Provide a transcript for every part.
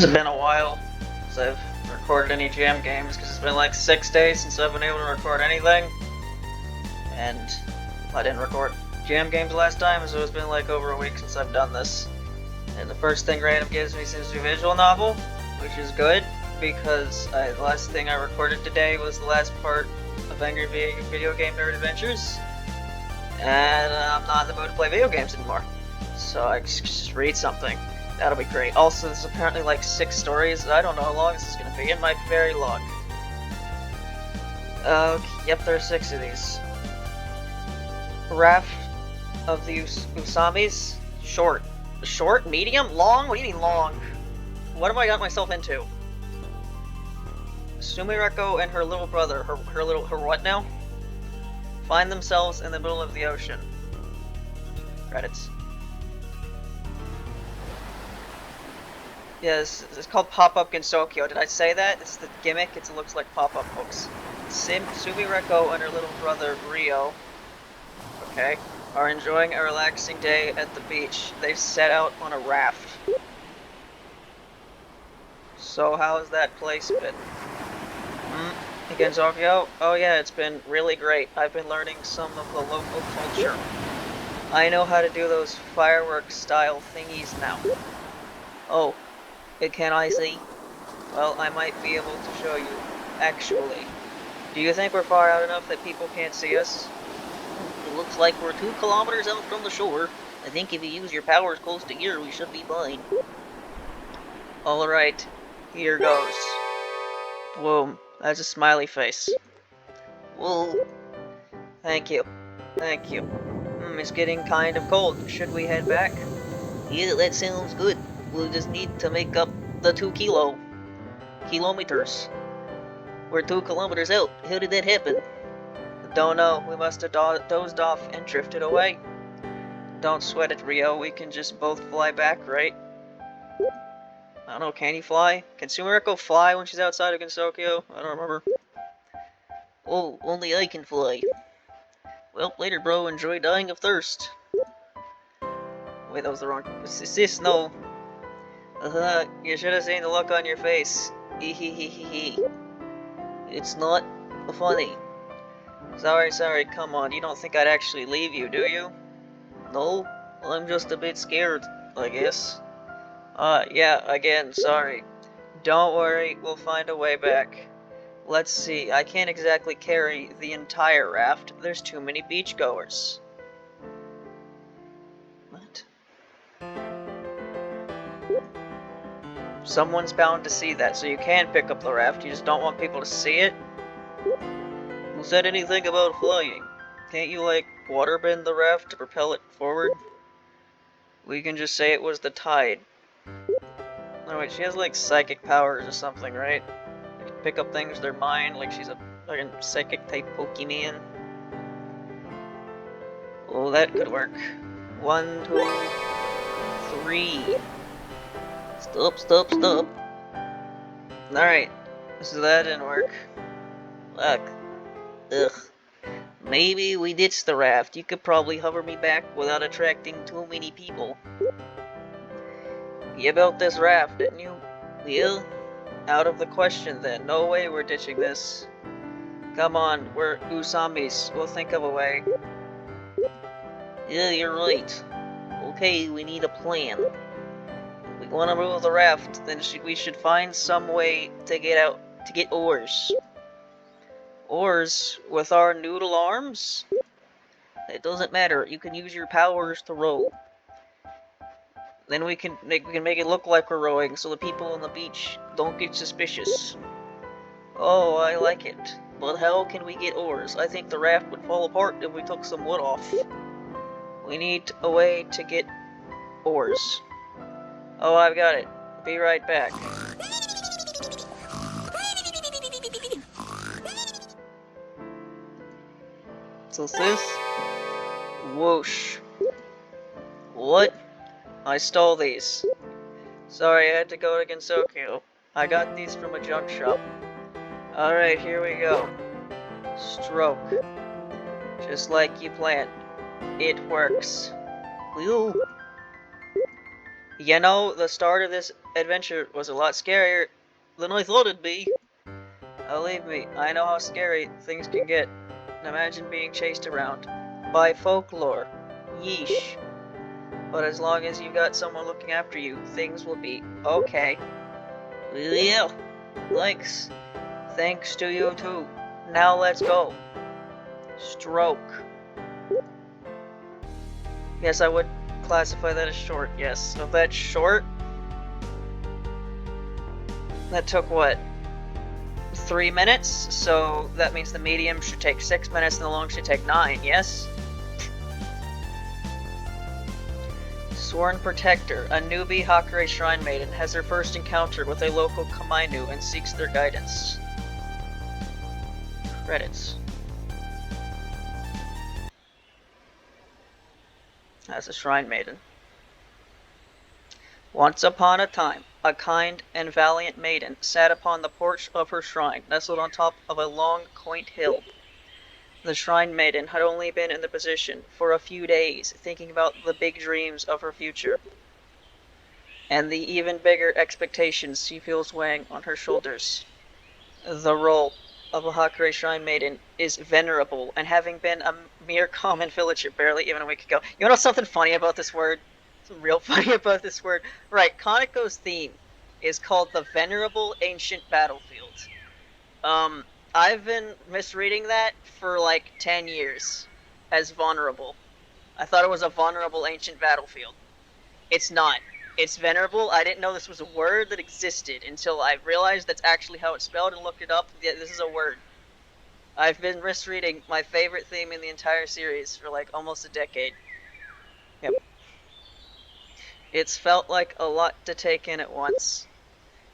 It's been a while since I've recorded any jam games because it's been like 6 days since I've been able to record anything. And I didn't record jam games last time, so it's been like over a week since I've done this. And the first thing Random gives me seems to be a visual novel, which is good because the last thing I recorded today was the last part of Angry Video Game Nerd Adventures. And I'm not in the mood to play video games anymore. So I just read something. That'll be great. Also, there's apparently like 6 stories. I don't know how long this is going to be. It might be very long. Yep, there are 6 of these. Raft of the Usamis. Short. Short? Medium? Long? What do you mean long? What have I got myself into? Sumireko and her little brother. Her what now? Find themselves in the middle of the ocean. Credits. Yes, it's called Pop-Up Gensoko. Did I say that? It's the gimmick. It looks like pop-up books. Sumireko and her little brother Rio, okay, are enjoying a relaxing day at the beach. They've set out on a raft. So how's that place been? Gensoko? Oh yeah, it's been really great. I've been learning some of the local culture. I know how to do those fireworks style thingies now. Oh, can I see? Well, I might be able to show you, actually. Do you think we're far out enough that people can't see us? It looks like we're 2 kilometers out from the shore. I think if you use your powers close to here, we should be fine. Alright, here goes. Boom, that's a smiley face. Whoa. Thank you. Thank you. It's getting kind of cold. Should we head back? Yeah, that sounds good. We'll just need to make up the 2 kilometers. We're 2 kilometers out. How did that happen? Don't know. We must have dozed off and drifted away. Don't sweat it, Rio. We can just both fly back, right? I don't know. Can you fly? Can Sumireko fly when she's outside of Gensoko? I don't remember. Oh, only I can fly. Well, later, bro. Enjoy dying of thirst. Wait, that was the wrong... Sis, no. You should have seen the look on your face. It's not funny. Sorry, come on. You don't think I'd actually leave you, do you? No, I'm just a bit scared, I guess. Yeah, again, sorry. Don't worry, we'll find a way back. Let's see, I can't exactly carry the entire raft. There's too many beachgoers. What? Someone's bound to see that, so you can pick up the raft. You just don't want people to see it? Who said anything about flying? Can't you, like, waterbend the raft to propel it forward? We can just say it was the tide. No, wait, she has, like, psychic powers or something, right? She can pick up things with her mind, like she's a fucking psychic-type Pokemon. Oh, that could work. 1, 2, 3. Stop. Alright, so that didn't work. Fuck. Ugh. Maybe we ditched the raft. You could probably hover me back without attracting too many people. You built this raft, didn't you? Well, out of the question then. No way we're ditching this. Come on, we're Usamis. We'll think of a way. Yeah, you're right. Okay, we need a plan. If we want to move the raft, then we should find some way to get oars. Oars with our noodle arms? It doesn't matter. You can use your powers to row. Then we can make it look like we're rowing, so the people on the beach don't get suspicious. Oh, I like it. But how can we get oars? I think the raft would fall apart if we took some wood off. We need a way to get oars. Oh, I've got it. Be right back. So sis? Whoosh. What? I stole these. Sorry, I had to go to Gensoko. I got these from a junk shop. Alright, here we go. Stroke. Just like you planned. It works. Whew. You know, the start of this adventure was a lot scarier than I thought it'd be. Believe me, I know how scary things can get. Imagine being chased around by folklore. Yeesh. But as long as you've got someone looking after you, things will be okay. Yeah. Thanks. Thanks to you too. Now let's go. Stroke. Yes, I would classify that as short, yes. So that's short. That took what? 3 minutes? So that means the medium should take 6 minutes and the long should take 9, yes? Sworn Protector, a newbie Hakurei Shrine Maiden, has her first encounter with a local Kamainu and seeks their guidance. Credits. As a Shrine Maiden. Once upon a time, a kind and valiant maiden sat upon the porch of her shrine, nestled on top of a long, quaint hill. The Shrine Maiden had only been in the position for a few days, thinking about the big dreams of her future, and the even bigger expectations she feels weighing on her shoulders. The role of a Hakurei Shrine Maiden is venerable, and having been a mere common villager barely even a week ago. You know something funny about this word? Something real funny about this word? Right, Konoko's theme is called the Venerable Ancient Battlefield. I've been misreading that for like 10 years as vulnerable. I thought it was a vulnerable ancient battlefield. It's not. It's venerable. I didn't know this was a word that existed until I realized that's actually how it's spelled and looked it up. Yeah, this is a word. I've been misreading my favorite theme in the entire series for like almost a decade. Yep. It's felt like a lot to take in at once.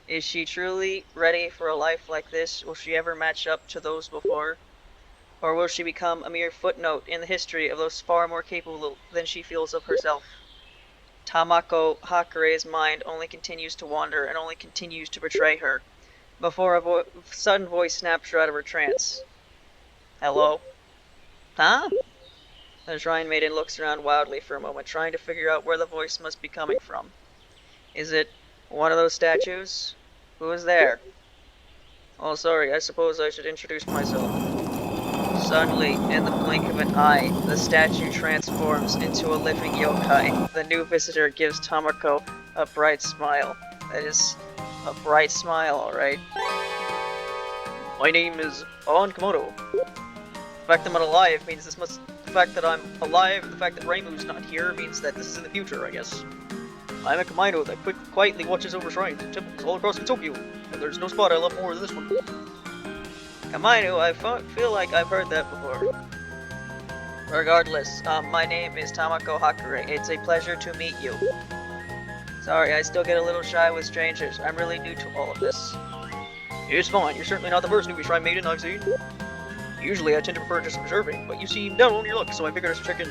Is she truly ready for a life like this? Will she ever match up to those before? Or will she become a mere footnote in the history of those far more capable than she feels of herself? Tamako Hakurei's mind only continues to wander and only continues to betray her, before a sudden voice snaps her out of her trance. Hello? Huh? The Shrine Maiden looks around wildly for a moment, trying to figure out where the voice must be coming from. Is it one of those statues? Who is there? Oh, sorry, I suppose I should introduce myself. Suddenly, in the blink of an eye, the statue transforms into a living yokai. The new visitor gives Tamako a bright smile. That is a bright smile, alright. My name is On Komodo. The fact that I'm alive means this must... The fact that I'm alive, the fact that Reimu's not here means that this is in the future, I guess. I'm a Kamaino that quietly watches over shrines and temples all across Tokyo, and there's no spot I love more than this one. Kamaino, I feel like I've heard that before. Regardless, my name is Tamako Hakurei. It's a pleasure to meet you. Sorry, I still get a little shy with strangers. I'm really new to all of this. It's fine. You're certainly not the first newbie Shrine Maiden I've seen. Usually I tend to prefer just observing, but you seem down on your luck, so I figured I should check in.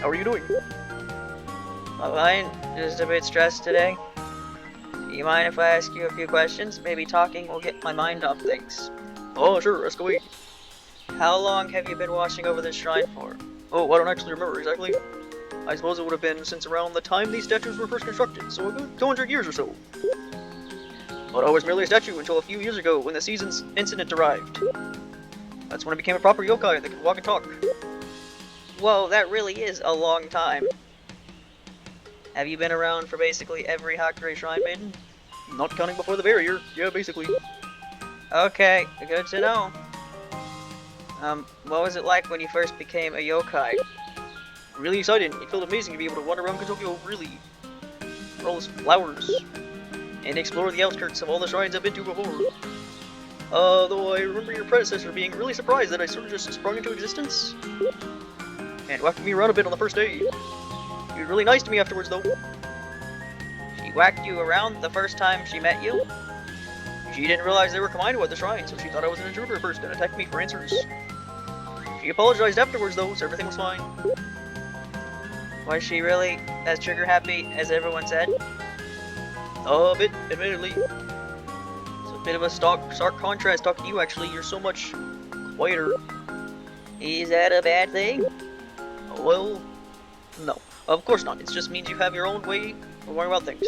How are you doing? Fine, just a bit stressed today. Do you mind if I ask you a few questions? Maybe talking will get my mind off things. Oh, sure, ask away. How long have you been watching over this shrine for? Oh, I don't actually remember exactly. I suppose it would have been since around the time these statues were first constructed, so a good 200 years or so. But I was merely a statue until a few years ago when the season's incident arrived. That's when I became a proper yokai that could walk and talk. Whoa, that really is a long time. Have you been around for basically every Hakurei Shrine Maiden? Not counting before the barrier, yeah, basically. Okay, good to know. What was it like when you first became a yokai? Really exciting. It felt amazing to be able to wander around Tokyo freely, for all those flowers, and explore the outskirts of all the shrines I've been to before. Though I remember your predecessor being really surprised that I sort of just sprung into existence, and whacked me around a bit on the first day. She was really nice to me afterwards, though. She whacked you around the first time she met you? She didn't realize they were Kamaino at the shrine, so she thought I was an intruder at first and attacked me for answers. She apologized afterwards, though, so everything was fine. Was she really as trigger-happy as everyone said? A bit, admittedly. It's a bit of a stark contrast talking to you, actually. You're so much quieter. Is that a bad thing? Well, no. Of course not. It just means you have your own way of worrying about things.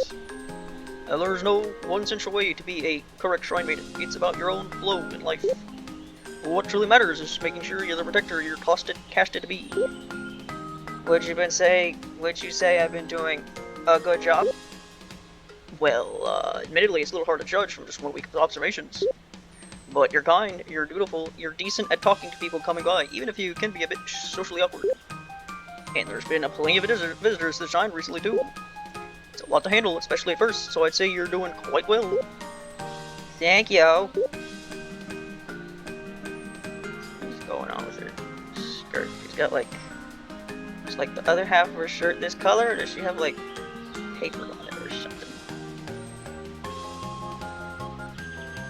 There's no one central way to be a correct shrine maiden. It's about your own flow in life. What truly matters is making sure you're the protector you're casted to be. Would you say I've been doing a good job? Well, admittedly, it's a little hard to judge from just 1 week of observations. But you're kind, you're dutiful, you're decent at talking to people coming by, even if you can be a bit socially awkward. And there's been plenty of visitors to the shrine recently too. It's a lot to handle, especially at first, so I'd say you're doing quite well. Thank you. What's going on with her skirt? She's got like... It's like the other half of her shirt this color, or does she have like paper on it or something?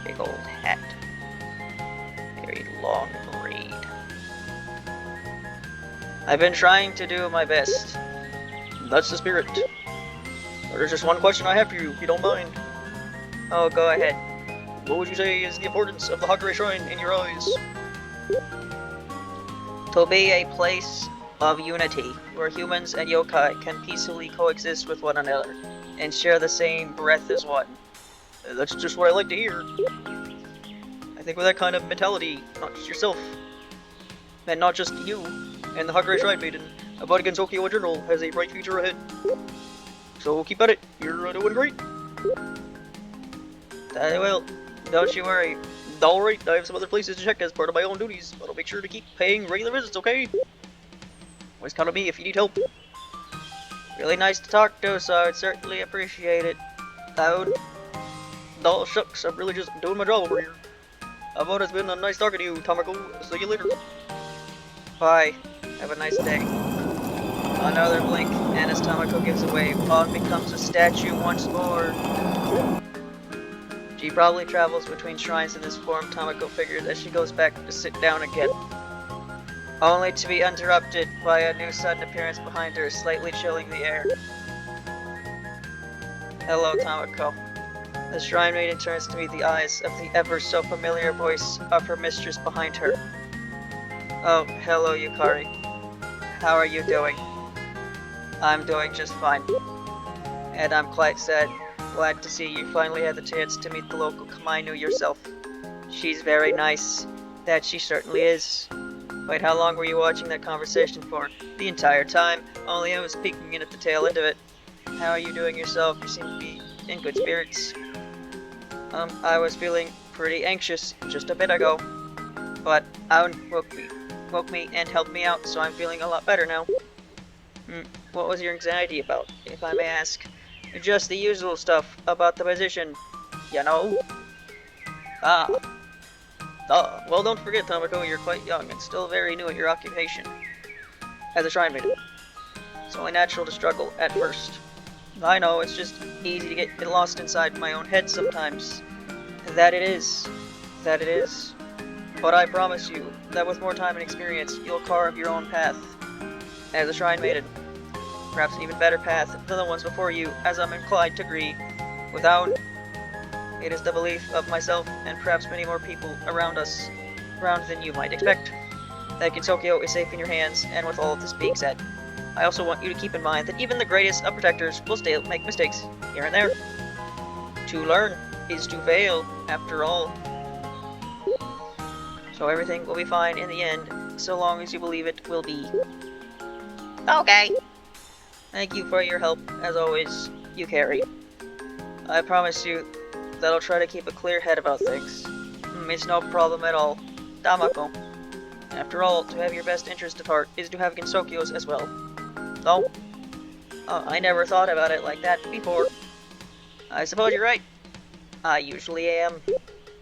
Big old hat. Very long braid. I've been trying to do my best. That's the spirit. There's just one question I have for you, if you don't mind. Oh, go ahead. What would you say is the importance of the Hagure Shrine in your eyes? To be a place of unity, where humans and yokai can peacefully coexist with one another, and share the same breath as one. That's just what I like to hear. I think with that kind of mentality, not just yourself, and not just you, and the Hagure Shrine Maiden, but Gensoko in general has a bright future ahead. So keep at it, you're doing great. I will, don't you worry. Alright, I have some other places to check as part of my own duties, but I'll make sure to keep paying regular visits, okay? Always count on me if you need help. Really nice to talk to, so I would certainly appreciate it. Oh, shucks, I'm really just doing my job over here. How about it's been a nice talking to you, Tamako. See you later. Bye. Have a nice day. Another blink, and as Tamako gives away, Fawn becomes a statue once more. She probably travels between shrines in this form, Tamako figures as she goes back to sit down again. Only to be interrupted by a new sudden appearance behind her, slightly chilling the air. Hello, Tamako. The Shrine Maiden turns to meet the eyes of the ever-so-familiar voice of her mistress behind her. Oh, hello, Yukari. How are you doing? I'm doing just fine. And I'm quite glad to see you finally had the chance to meet the local Kamainu yourself. She's very nice. That she certainly is. Wait, how long were you watching that conversation for? The entire time. Only I was peeking in at the tail end of it. How are you doing yourself? You seem to be in good spirits. I was feeling pretty anxious just a bit ago. But Aun woke me and helped me out, so I'm feeling a lot better now. What was your anxiety about, if I may ask? Just the usual stuff about the position, you know? Well, don't forget, Tamako, you're quite young and still very new at your occupation as a shrine maiden. It's only natural to struggle at first. I know, it's just easy to get lost inside my own head sometimes. That it is. But I promise you that with more time and experience, you'll carve your own path as a shrine maiden. Perhaps an even better path than the ones before you, as I'm inclined to agree. Without it is the belief of myself and perhaps many more people around than you might expect. That Gensoko is safe in your hands, and with all of this being said, I also want you to keep in mind that even the greatest of protectors will still make mistakes, here and there. To learn is to fail, after all. So everything will be fine in the end, so long as you believe it will be. Okay! Thank you for your help, as always, Yukari. I promise you that I'll try to keep a clear head about things. It's no problem at all. Tamako. After all, to have your best interest at heart is to have Gensoko's as well. Oh, I never thought about it like that before. I suppose you're right. I usually am.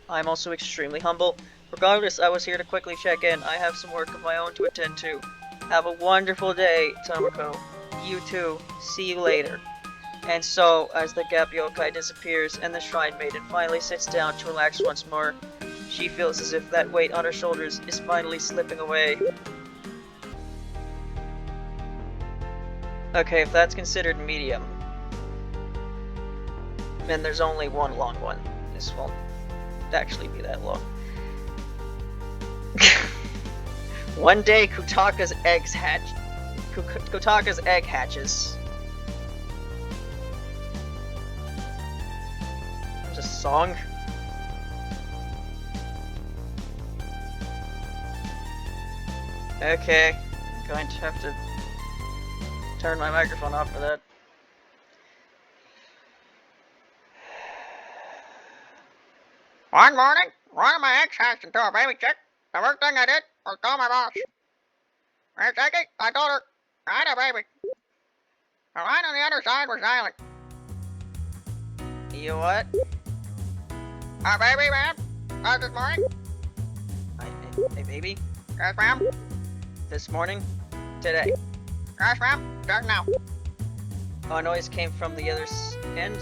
I'm also extremely humble. Regardless, I was here to quickly check in. I have some work of my own to attend to. Have a wonderful day, Tamako. You too. See you later. And so, as the Gap Yokai disappears and the Shrine Maiden finally sits down to relax once more, she feels as if that weight on her shoulders is finally slipping away. Okay, if that's considered medium, then there's only one long one. This won't actually be that long. One day, Kotaka's egg hatches. song? Okay, I'm going to have to turn my microphone off for that. One morning, one of my eggs hatched into a baby chick. The first thing I did was call my boss. Hey, Jackie, I told her I had a baby. The line on the other side was silent. You what? A baby, ma'am? This morning? A baby? Yes, ma'am. This morning? Today? Yes, ma'am. Just now. A noise came from the other end,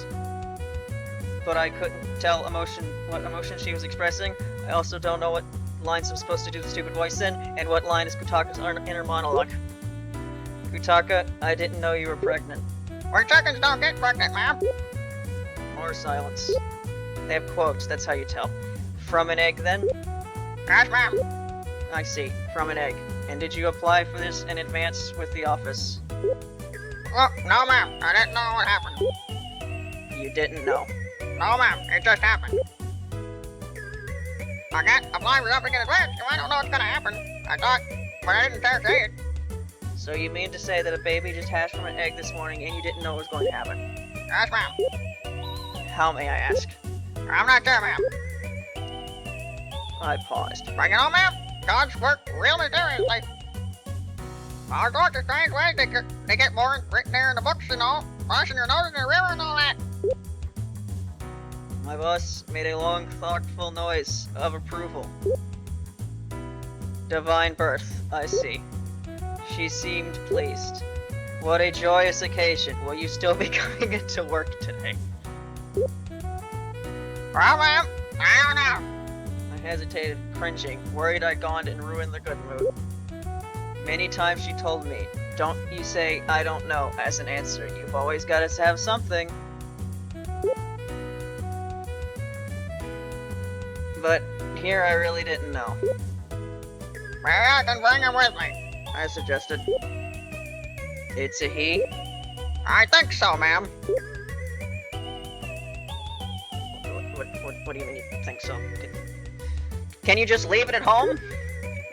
but I couldn't tell what emotion she was expressing. I also don't know what lines I'm supposed to do the stupid voice in, and what line is Kutaka's inner monologue. Kutaka, I didn't know you were pregnant. We chickens don't get pregnant, ma'am. More silence. They have quotes, that's how you tell. From an egg, then? Yes, ma'am. I see, from an egg. And did you apply for this in advance with the office? Oh, no, ma'am. I didn't know what happened. You didn't know. No, ma'am. It just happened. I can't apply for something in advance, so I don't know what's gonna happen. I thought, but I didn't dare say it. So you mean to say that a baby just hatched from an egg this morning and you didn't know it was going to happen? Yes, ma'am. How, may I ask? I'm not sure, ma'am. I paused. But you know, ma'am, dogs work real mysteriously. All sorts of strange ways they get born, written there in the books and all, washing your nose in the river and all that. My boss made a long, thoughtful noise of approval. Divine birth, I see. She seemed pleased. What a joyous occasion. Will you still be coming into work today? Well, ma'am, I don't know. I hesitated, cringing, worried I'd gone and ruined the good mood. Many times she told me, don't you say, I don't know, as an answer. You've always got to have something. But here I really didn't know. Maybe I can bring him with me, I suggested. It's a he? I think so, ma'am. What do you mean you think so? Can you just leave it at home?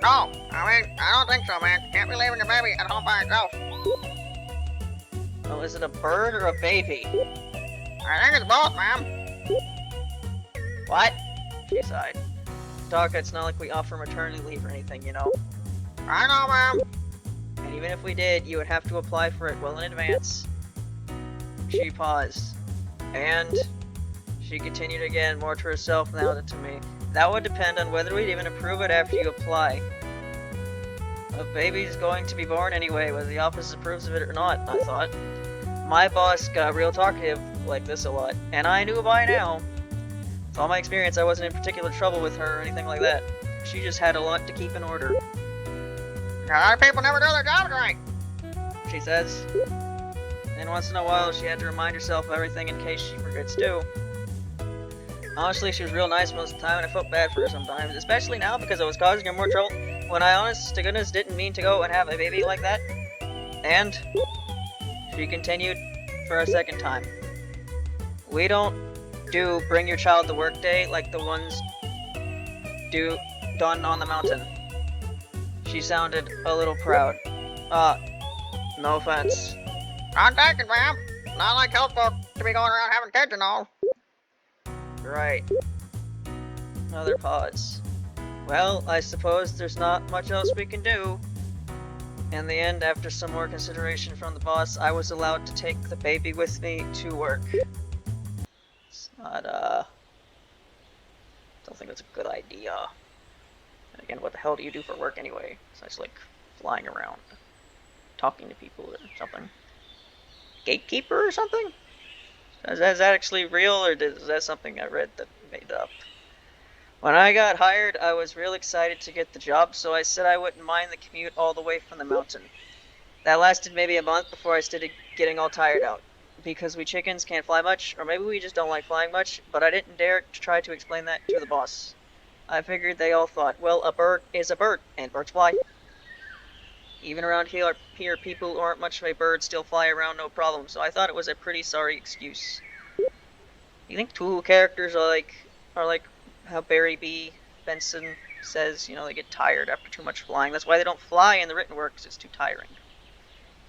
No, I mean, I don't think so, man. Can't be leaving a baby at home by itself. Well, is it a bird or a baby? I think it's both, ma'am. What? She sighed. Doc, it's not like we offer maternity leave or anything, you know. I know, ma'am. And even if we did, you would have to apply for it well in advance. She paused. And she continued again, more to herself now than to me. That would depend on whether we'd even approve it after you apply. A baby's going to be born anyway, whether the office approves of it or not, I thought. My boss got real talkative like this a lot, and I knew by now. With all my experience, I wasn't in particular trouble with her or anything like that. She just had a lot to keep in order. A lot of people never do their jobs right, She says. And once in a while, she had to remind herself of everything in case she forgets too. Honestly, she was real nice most of the time, and I felt bad for her sometimes, especially now because I was causing her more trouble when I honest to goodness didn't mean to go and have a baby like that. And she continued for a second time. We don't do bring your child to work day like the ones done on the mountain. She sounded a little proud. No offense. Not taken, ma'am. Not like health folk to be going around having kids and all. Right. Another pause. Well, I suppose there's not much else we can do. In the end, after some more consideration from the boss, I was allowed to take the baby with me to work. It's not, don't think that's a good idea. And again, what the hell do you do for work anyway? Besides, like, flying around, talking to people or something. Gatekeeper or something? Is that actually real, or is that something I read that made up? When I got hired, I was real excited to get the job, so I said I wouldn't mind the commute all the way from the mountain. That lasted maybe a month before I started getting all tired out. Because we chickens can't fly much, or maybe we just don't like flying much, but I didn't dare to try to explain that to the boss. I figured they all thought, well, a bird is a bird, and birds fly. Even around here, people who aren't much of a bird still fly around no problem, so I thought it was a pretty sorry excuse. You think Touhou characters are like how Barry B. Benson says, they get tired after too much flying. That's why they don't fly in the written work, 'cause it's too tiring.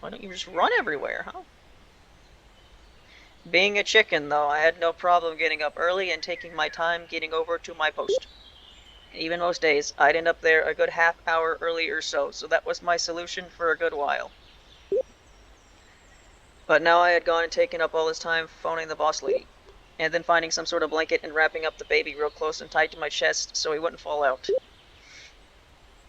Why don't you just run everywhere, huh? Being a chicken, though, I had no problem getting up early and taking my time getting over to my post. Even most days, I'd end up there a good half hour early or so that was my solution for a good while. But now I had gone and taken up all this time phoning the boss lady, and then finding some sort of blanket and wrapping up the baby real close and tight to my chest so he wouldn't fall out.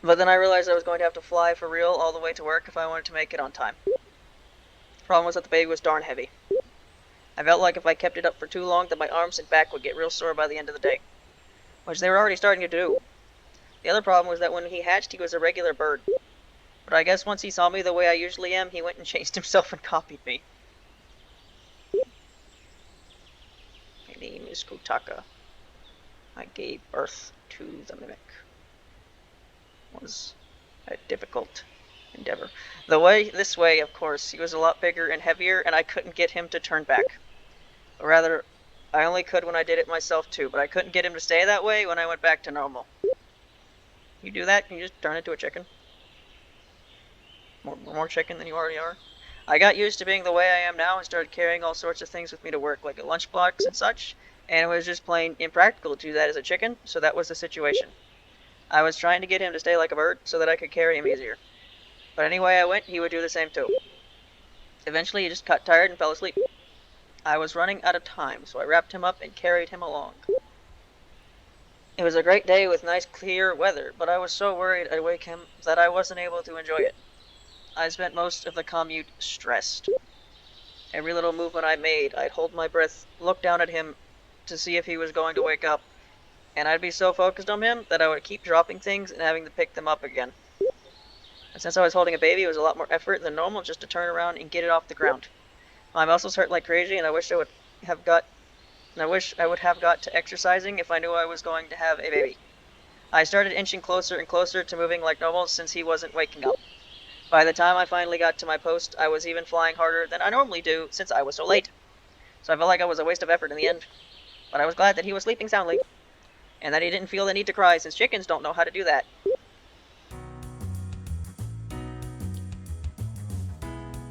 But then I realized I was going to have to fly for real all the way to work if I wanted to make it on time. The problem was that the baby was darn heavy. I felt like if I kept it up for too long, that my arms and back would get real sore by the end of the day, which they were already starting to do. The other problem was that when he hatched, he was a regular bird. But I guess once he saw me the way I usually am, he went and changed himself and copied me. My name is Kotaka. I gave birth to the mimic. It was a difficult endeavor. This way, of course, he was a lot bigger and heavier, and I couldn't get him to turn back. Or rather, I only could when I did it myself too, but I couldn't get him to stay that way when I went back to normal. You do that, can you just turn into a chicken? More chicken than you already are? I got used to being the way I am now and started carrying all sorts of things with me to work, like a lunchbox and such, and it was just plain impractical to do that as a chicken, so that was the situation. I was trying to get him to stay like a bird so that I could carry him easier. But anyway I went, he would do the same too. Eventually he just got tired and fell asleep. I was running out of time, so I wrapped him up and carried him along. It was a great day with nice clear weather, but I was so worried I'd wake him that I wasn't able to enjoy it. I spent most of the commute stressed. Every little movement I made, I'd hold my breath, look down at him to see if he was going to wake up, and I'd be so focused on him that I would keep dropping things and having to pick them up again. And since I was holding a baby, it was a lot more effort than normal just to turn around and get it off the ground. My muscles hurt like crazy, and I wish I would have got to exercising if I knew I was going to have a baby. I started inching closer and closer to moving like normal since he wasn't waking up. By the time I finally got to my post, I was even flying harder than I normally do since I was so late. So I felt like I was a waste of effort in the end. But I was glad that he was sleeping soundly, and that he didn't feel the need to cry since chickens don't know how to do that.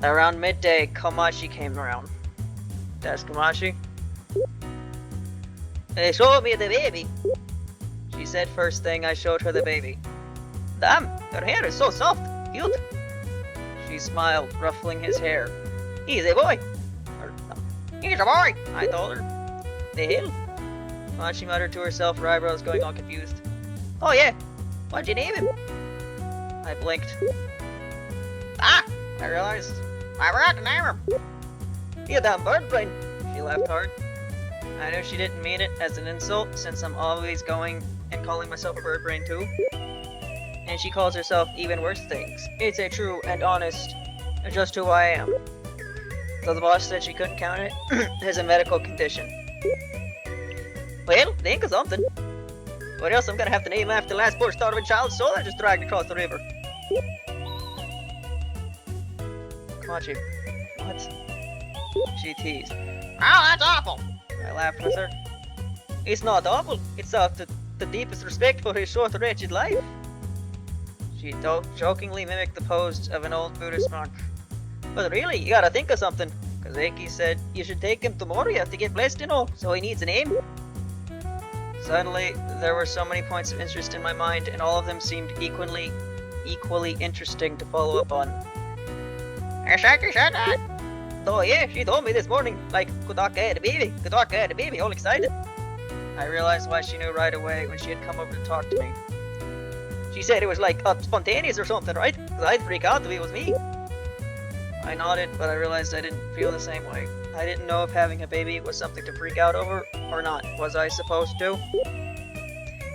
Around midday, Komachi came around. That's Komachi. They showed me the baby. She said first thing I showed her the baby. Damn, your hair is so soft, cute. She smiled, ruffling his hair. He's a boy. He's a boy, I told her. The hell? Komachi muttered to herself, her eyebrows going all confused. Oh yeah, what'd you name him? I blinked. Ah, I realized. I forgot to name him. You damn bird brain. She laughed hard. I knew she didn't mean it as an insult, since I'm always going and calling myself a bird brain too. And she calls herself even worse things. It's a true and honest, just who I am. Though the boss said she couldn't count it as a medical condition. Well, think of something. What else I'm gonna have to name after the last poor starving child's soul I just dragged across the river? Komachi, what? She teased. Oh, that's awful. I laughed with her. It's not awful. It's of the deepest respect for his short, wretched life. She jokingly mimicked the pose of an old Buddhist monk. But really, you gotta think of something. Kazeki said you should take him to Moriya to get blessed, so he needs a name. Suddenly, there were so many points of interest in my mind, and all of them seemed equally interesting to follow up on. She said that. Oh yeah, she told me this morning, like, Kotaka had a baby, all excited. I realized why she knew right away when she had come over to talk to me. She said it was like spontaneous or something, right? Because I'd freak out if it was me. I nodded, but I realized I didn't feel the same way. I didn't know if having a baby was something to freak out over or not. Was I supposed to?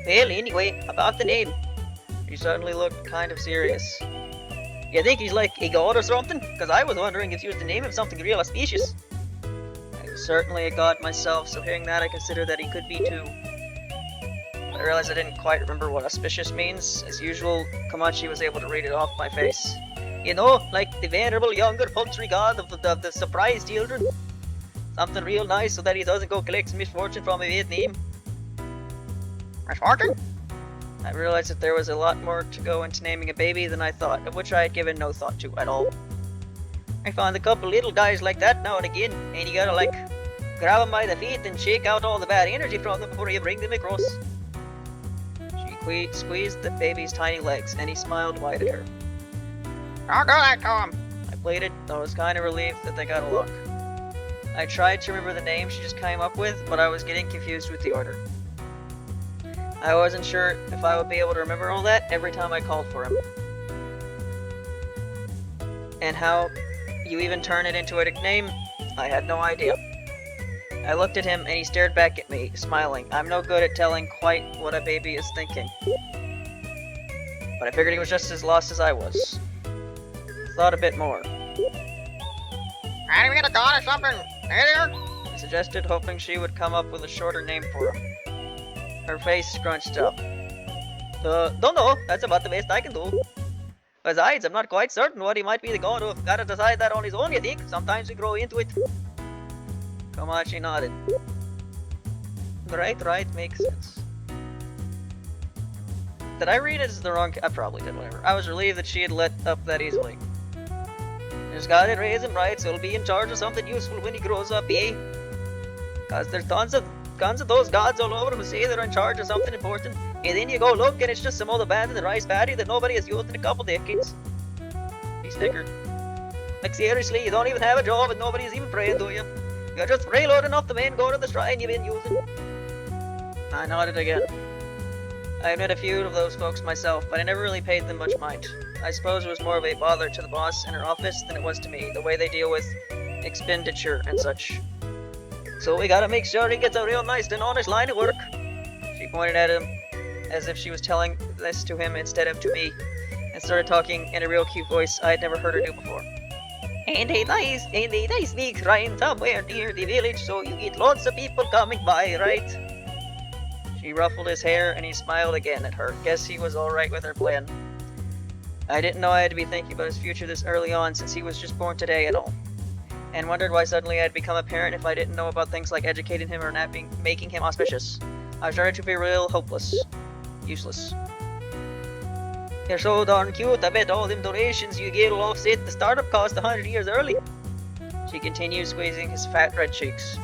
Well, anyway, about the name. She suddenly looked kind of serious. You think he's like a god or something? Because I was wondering if you was to name him something real auspicious. I was certainly a god myself, so hearing that I considered that he could be too. I realized I didn't quite remember what auspicious means. As usual, Komachi was able to read it off my face. You know, like the venerable younger poultry god of the surprise children. Something real nice so that he doesn't go collect misfortune from a Vietnam. Misfortune? I realized that there was a lot more to go into naming a baby than I thought, of which I had given no thought to at all. I found a couple little guys like that now and again, and you gotta like grab them by the feet and shake out all the bad energy from them before you bring them across. She squeezed the baby's tiny legs, and he smiled wide at her. Don't do that to him. I pleaded, though I was kind of relieved that they got along. I tried to remember the name she just came up with, but I was getting confused with the order. I wasn't sure if I would be able to remember all that every time I called for him. And how you even turn it into a nickname, I had no idea. I looked at him and he stared back at me, smiling. I'm no good at telling quite what a baby is thinking. But I figured he was just as lost as I was. Thought a bit more. Can't even get a gun or something, idiot. I suggested, hoping she would come up with a shorter name for him. Her face scrunched up. Don't know. That's about the best I can do. Besides, I'm not quite certain what he might be the god of. Gotta decide that on his own, you think? Sometimes we grow into it. Komachi nodded. Right, makes sense. Did I read it as the wrong... I probably did, whatever. I was relieved that she had let up that easily. Just got it raised him right, so he'll be in charge of something useful when he grows up, eh? Cause there's tons of those gods all over who say they're in charge of something important, and then you go look and it's just some old abandoned rice paddy that nobody has used in a couple decades. He snickered. Like seriously, you don't even have a job and nobody's even praying to you. You're just freeloading off the main go to the shrine you've been using. I nodded again. I met a few of those folks myself, but I never really paid them much mind. I suppose it was more of a bother to the boss and her office than it was to me, the way they deal with expenditure and such. So we gotta make sure he gets a real nice and honest line of work. She pointed at him as if she was telling this to him instead of to me, and started talking in a real cute voice I had never heard her do before. And a nice big shrine somewhere near the village, so you get lots of people coming by, right? She ruffled his hair and he smiled again at her. Guess he was alright with her plan. I didn't know I had to be thinking about his future this early on, since he was just born today and all. And wondered why suddenly I had become a parent if I didn't know about things like educating him or making him auspicious. I started to be real hopeless. Useless. You're so darn cute, I bet all them donations you get will offset the startup cost 100 years early. She continued squeezing his fat red cheeks.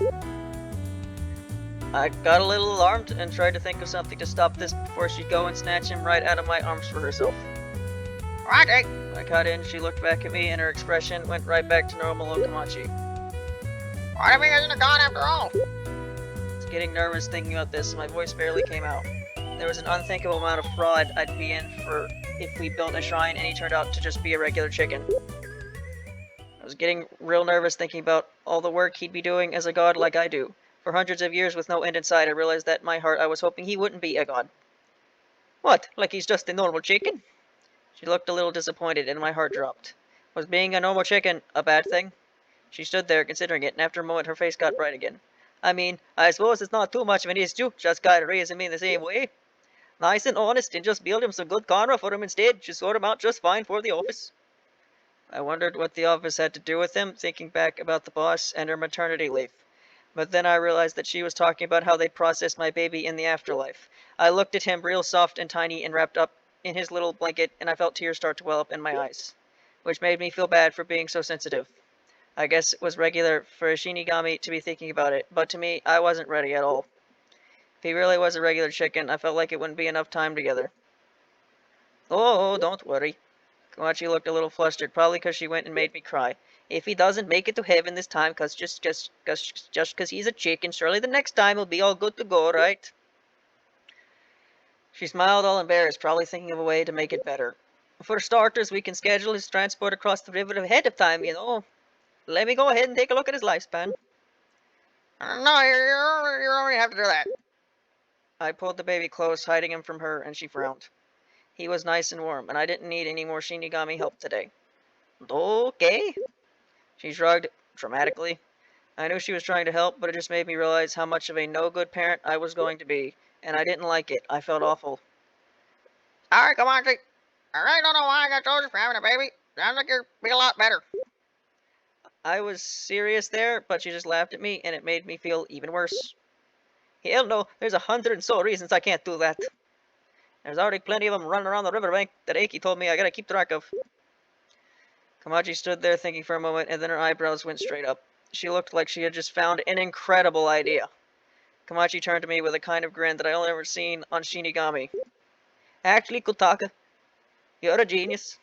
I got a little alarmed and tried to think of something to stop this before she'd go and snatch him right out of my arms for herself. Roger. When I cut in, she looked back at me and her expression went right back to normal Okamachi. What if he isn't a god after all? I was getting nervous thinking about this and my voice barely came out. There was an unthinkable amount of fraud I'd be in for if we built a shrine and he turned out to just be a regular chicken. I was getting real nervous thinking about all the work he'd be doing as a god like I do. For hundreds of years with no end in sight, I realized that in my heart I was hoping he wouldn't be a god. What? Like he's just a normal chicken? She looked a little disappointed and my heart dropped. Was being a normal chicken a bad thing? She stood there considering it, and after a moment her face got bright again. I mean, I suppose it's not too much of an issue, just gotta raise him in the same way. Nice and honest, and just build him some good karma for him instead. Just sort him out just fine for the office. I wondered what the office had to do with him, thinking back about the boss and her maternity leave. But then I realized that she was talking about how they'd process my baby in the afterlife. I looked at him real soft and tiny and wrapped up in his little blanket, and I felt tears start to well up in my eyes, which made me feel bad for being so sensitive. I guess it was regular for a Shinigami to be thinking about it, but to me, I wasn't ready at all. If he really was a regular chicken, I felt like it wouldn't be enough time together. Oh, don't worry. Komachi looked a little flustered, probably because she went and made me cry. If he doesn't make it to heaven this time, just 'cause he's a chicken, surely the next time he'll be all good to go, right? She smiled all embarrassed, probably thinking of a way to make it better. For starters, we can schedule his transport across the river ahead of time, you know. Let me go ahead and take a look at his lifespan. No, you only have to do that. I pulled the baby close, hiding him from her, and she frowned. He was nice and warm, and I didn't need any more Shinigami help today. Okay. She shrugged dramatically. I knew she was trying to help, but it just made me realize how much of a no-good parent I was going to be, and I didn't like it. I felt awful. Sorry, Komachi. I really don't know why I got chosen for having a baby. Sounds like you'd be a lot better. I was serious there, but she just laughed at me, and it made me feel even worse. Hell no, there's 100 and so reasons I can't do that. There's already plenty of them running around the riverbank that Aki told me I gotta keep track of. Kamachi stood there thinking for a moment, and then her eyebrows went straight up. She looked like she had just found an incredible idea. Kamachi turned to me with a kind of grin that I only ever seen on Shinigami. Actually, Kotaka, you're a genius.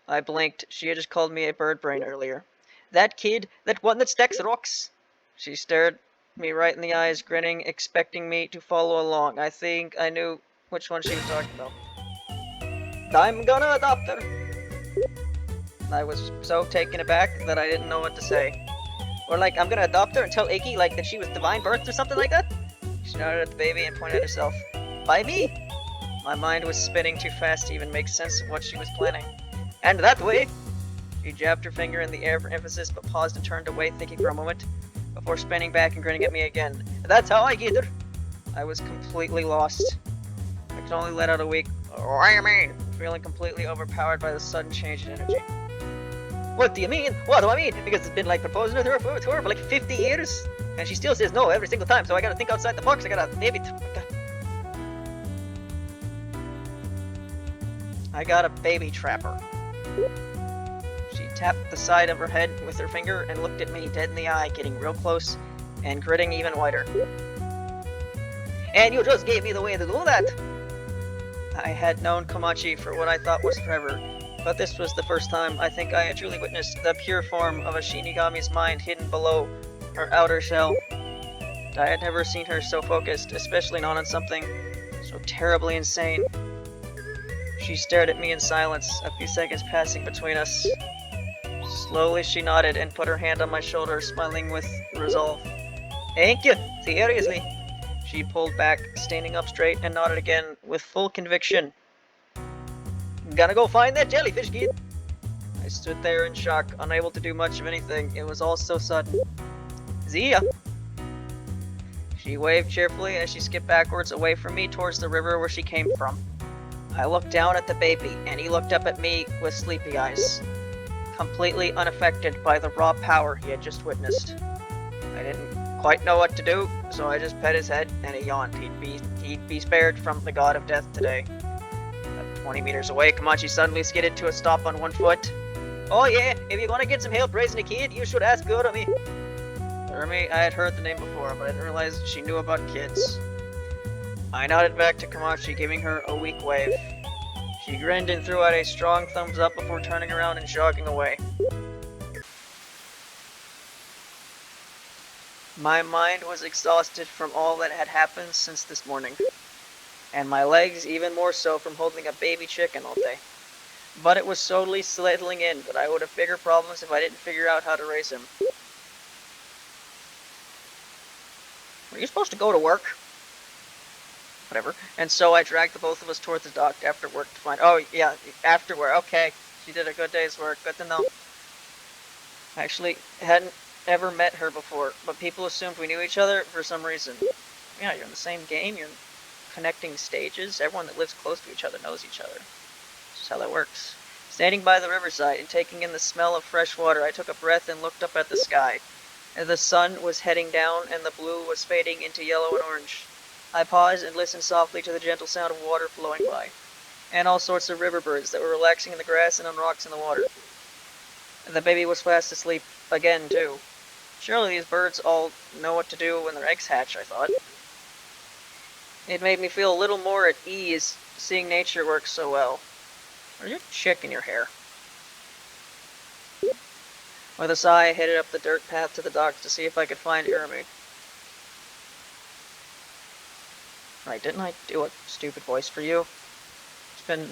I blinked. She had just called me a bird brain earlier. That kid, that one that stacks rocks. She stared me right in the eyes, grinning, expecting me to follow along. I think I knew which one she was talking about. I'm gonna adopt her. I was so taken aback that I didn't know what to say. Or like, I'm gonna adopt her and tell Iggy like that she was divine birth or something like that? She nodded at the baby and pointed at herself. By me? My mind was spinning too fast to even make sense of what she was planning. And that way, she jabbed her finger in the air for emphasis, but paused and turned away, thinking for a moment, before spinning back and grinning at me again. That's how I get her. I was completely lost. I could only let out a weak, what do you mean? Feeling completely overpowered by the sudden change in energy. What do you mean? What do I mean? Because it's been like proposing to her for like 50 years, and she still says no every single time, so I gotta think outside the box. I gotta baby trapper. She tapped the side of her head with her finger and looked at me dead in the eye, getting real close and gritting even wider. And you just gave me the way to do that! I had known Komachi for what I thought was forever, but this was the first time I think I had truly witnessed the pure form of a Shinigami's mind hidden below her outer shell. I had never seen her so focused, especially not on something so terribly insane. She stared at me in silence, a few seconds passing between us. Slowly she nodded and put her hand on my shoulder, smiling with resolve. Thank you, seriously. She pulled back, standing up straight, and nodded again with full conviction. Gonna go find that jellyfish kid. I stood there in shock, unable to do much of anything. It was all so sudden. Zia! She waved cheerfully as she skipped backwards away from me towards the river where she came from. I looked down at the baby, and he looked up at me with sleepy eyes, completely unaffected by the raw power he had just witnessed. I didn't quite know what to do, so I just pet his head, and he yawned. He'd be spared from the god of death today. 20 meters away, Komachi suddenly skidded to a stop on one foot. Oh yeah, if you're gonna get some help raising a kid, you should ask Urumi. Urumi, I had heard the name before, but I didn't realize she knew about kids. I nodded back to Komachi, giving her a weak wave. She grinned and threw out a strong thumbs up before turning around and jogging away. My mind was exhausted from all that had happened since this morning, and my legs even more so from holding a baby chicken all day. But it was slowly settling in that I would have bigger problems if I didn't figure out how to raise him. Were you supposed to go to work? Whatever. And so I dragged the both of us towards the dock after work to find... Oh, yeah, after work. Okay. She did a good day's work. Good to know. I actually hadn't ever met her before, but people assumed we knew each other for some reason. Yeah, you're in the same game. You're connecting stages. Everyone that lives close to each other knows each other. That's just how that works. Standing by the riverside and taking in the smell of fresh water, I took a breath and looked up at the sky. And the sun was heading down and the blue was fading into yellow and orange. I paused and listened softly to the gentle sound of water flowing by, and all sorts of river birds that were relaxing in the grass and on rocks in the water. The baby was fast asleep again, too. Surely these birds all know what to do when their eggs hatch, I thought. It made me feel a little more at ease seeing nature work so well. There's a chick in your hair. With a sigh, I headed up the dirt path to the dock to see if I could find Urumi. Right, didn't I do a stupid voice for you? It's been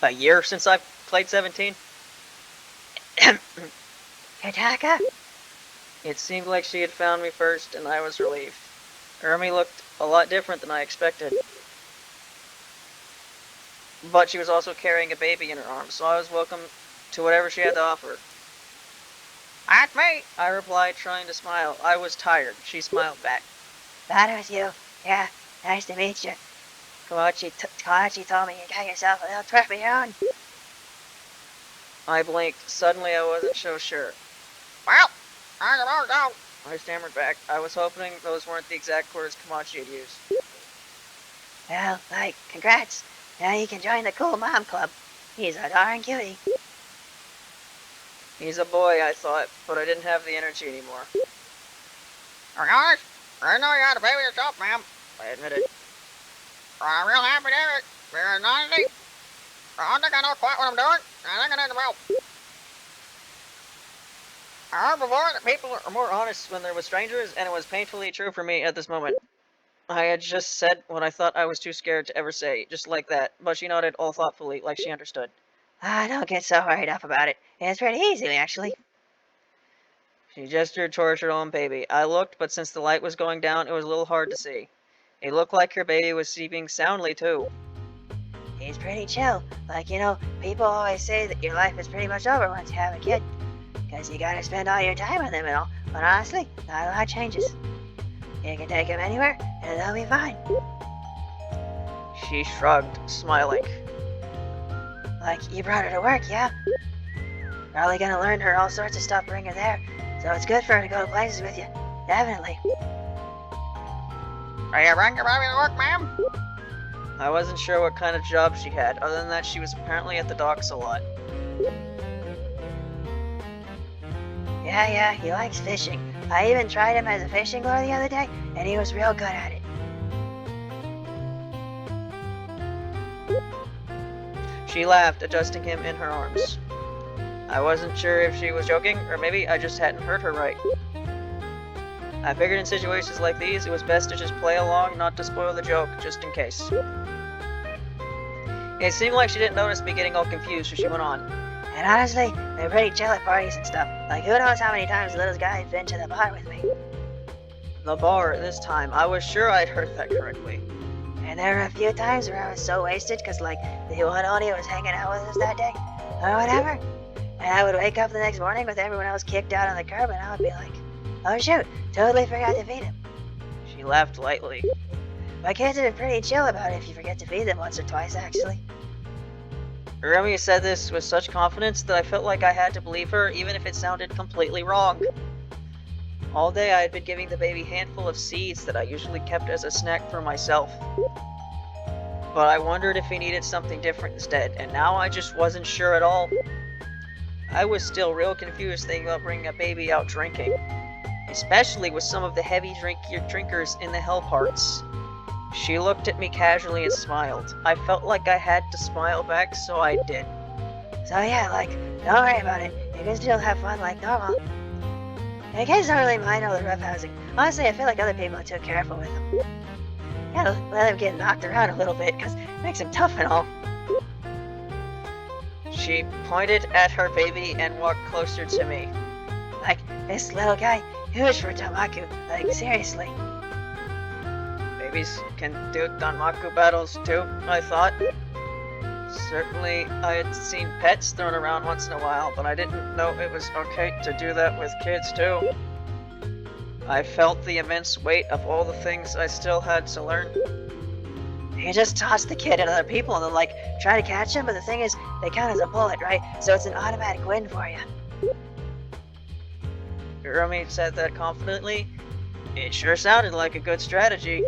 a year since I've played 17. Kataka? It seemed like she had found me first, and I was relieved. Urumi looked a lot different than I expected. But she was also carrying a baby in her arms, so I was welcome to whatever she had to offer. That's me. I replied, trying to smile. I was tired. She smiled back. Thought it was you. Yeah, nice to meet you. Komachi told me you got yourself a little trophy on. I blinked. Suddenly I wasn't so sure. Well, I suppose so. I stammered back. I was hoping those weren't the exact words Komachi had used. Well, like, congrats. Now you can join the cool mom club. He's a darn cutie. He's a boy, I thought, but I didn't have the energy anymore. To be honest, I didn't know you had a baby yourself, ma'am. I admitted. I'm real happy to hear it. Because honestly, I don't think I know quite what I'm doing. I think I need some help. I heard before that people People are more honest when they're with strangers, and it was painfully true for me at this moment. I had just said what I thought I was too scared to ever say, just like that, but she nodded all thoughtfully, like she understood. Don't get so worried up about it. It's pretty easy, actually. She gestured towards her own baby. I looked, but since the light was going down, it was a little hard to see. It looked like her baby was sleeping soundly, too. He's pretty chill. Like, people always say that your life is pretty much over once you have a kid. Because you gotta spend all your time with them and all. But honestly, not a lot changes. You can take him anywhere, and they'll be fine. She shrugged, smiling. Like, you brought her to work, yeah? Probably gonna learn her all sorts of stuff, bring her there. So it's good for her to go to places with you. Definitely. Are you bringing your baby to work, ma'am? I wasn't sure what kind of job she had, other than that she was apparently at the docks a lot. Yeah, he likes fishing. I even tried him as a fishing lure the other day, and he was real good at it. She laughed, adjusting him in her arms. I wasn't sure if she was joking, or maybe I just hadn't heard her right. I figured in situations like these, it was best to just play along, not to spoil the joke, just in case. It seemed like she didn't notice me getting all confused, so she went on. And honestly, they're pretty chill at parties and stuff. Like, who knows how many times the little guy has been to the bar with me. The bar, this time. I was sure I'd heard that correctly. And there were a few times where I was so wasted because, like, the one Oni was hanging out with us that day, or whatever. And I would wake up the next morning with everyone else kicked out on the curb, and I would be like, oh shoot, totally forgot to feed him. She laughed lightly. My kids have been pretty chill about it if you forget to feed them once or twice, actually. Remy said this with such confidence that I felt like I had to believe her, even if it sounded completely wrong. All day I had been giving the baby a handful of seeds that I usually kept as a snack for myself. But I wondered if he needed something different instead, and now I just wasn't sure at all. I was still real confused thinking about bringing a baby out drinking, especially with some of the heavy drinkers in the hell parts. She looked at me casually and smiled. I felt like I had to smile back, so I did. So yeah, like, don't worry about it. You can still have fun like normal. And the kids don't really mind all the roughhousing. Honestly, I feel like other people are too careful with them. Gotta let them get knocked around a little bit, because it makes them tough and all. She pointed at her baby and walked closer to me. Like, this little guy, huge for Tamaku. Like, seriously. Babies can do Danmaku battles too, I thought. Certainly, I had seen pets thrown around once in a while, but I didn't know it was okay to do that with kids too. I felt the immense weight of all the things I still had to learn. You just toss the kid at other people and then, like, try to catch him, but the thing is, they count as a bullet, right? So it's an automatic win for you. Urumi said that confidently. It sure sounded like a good strategy.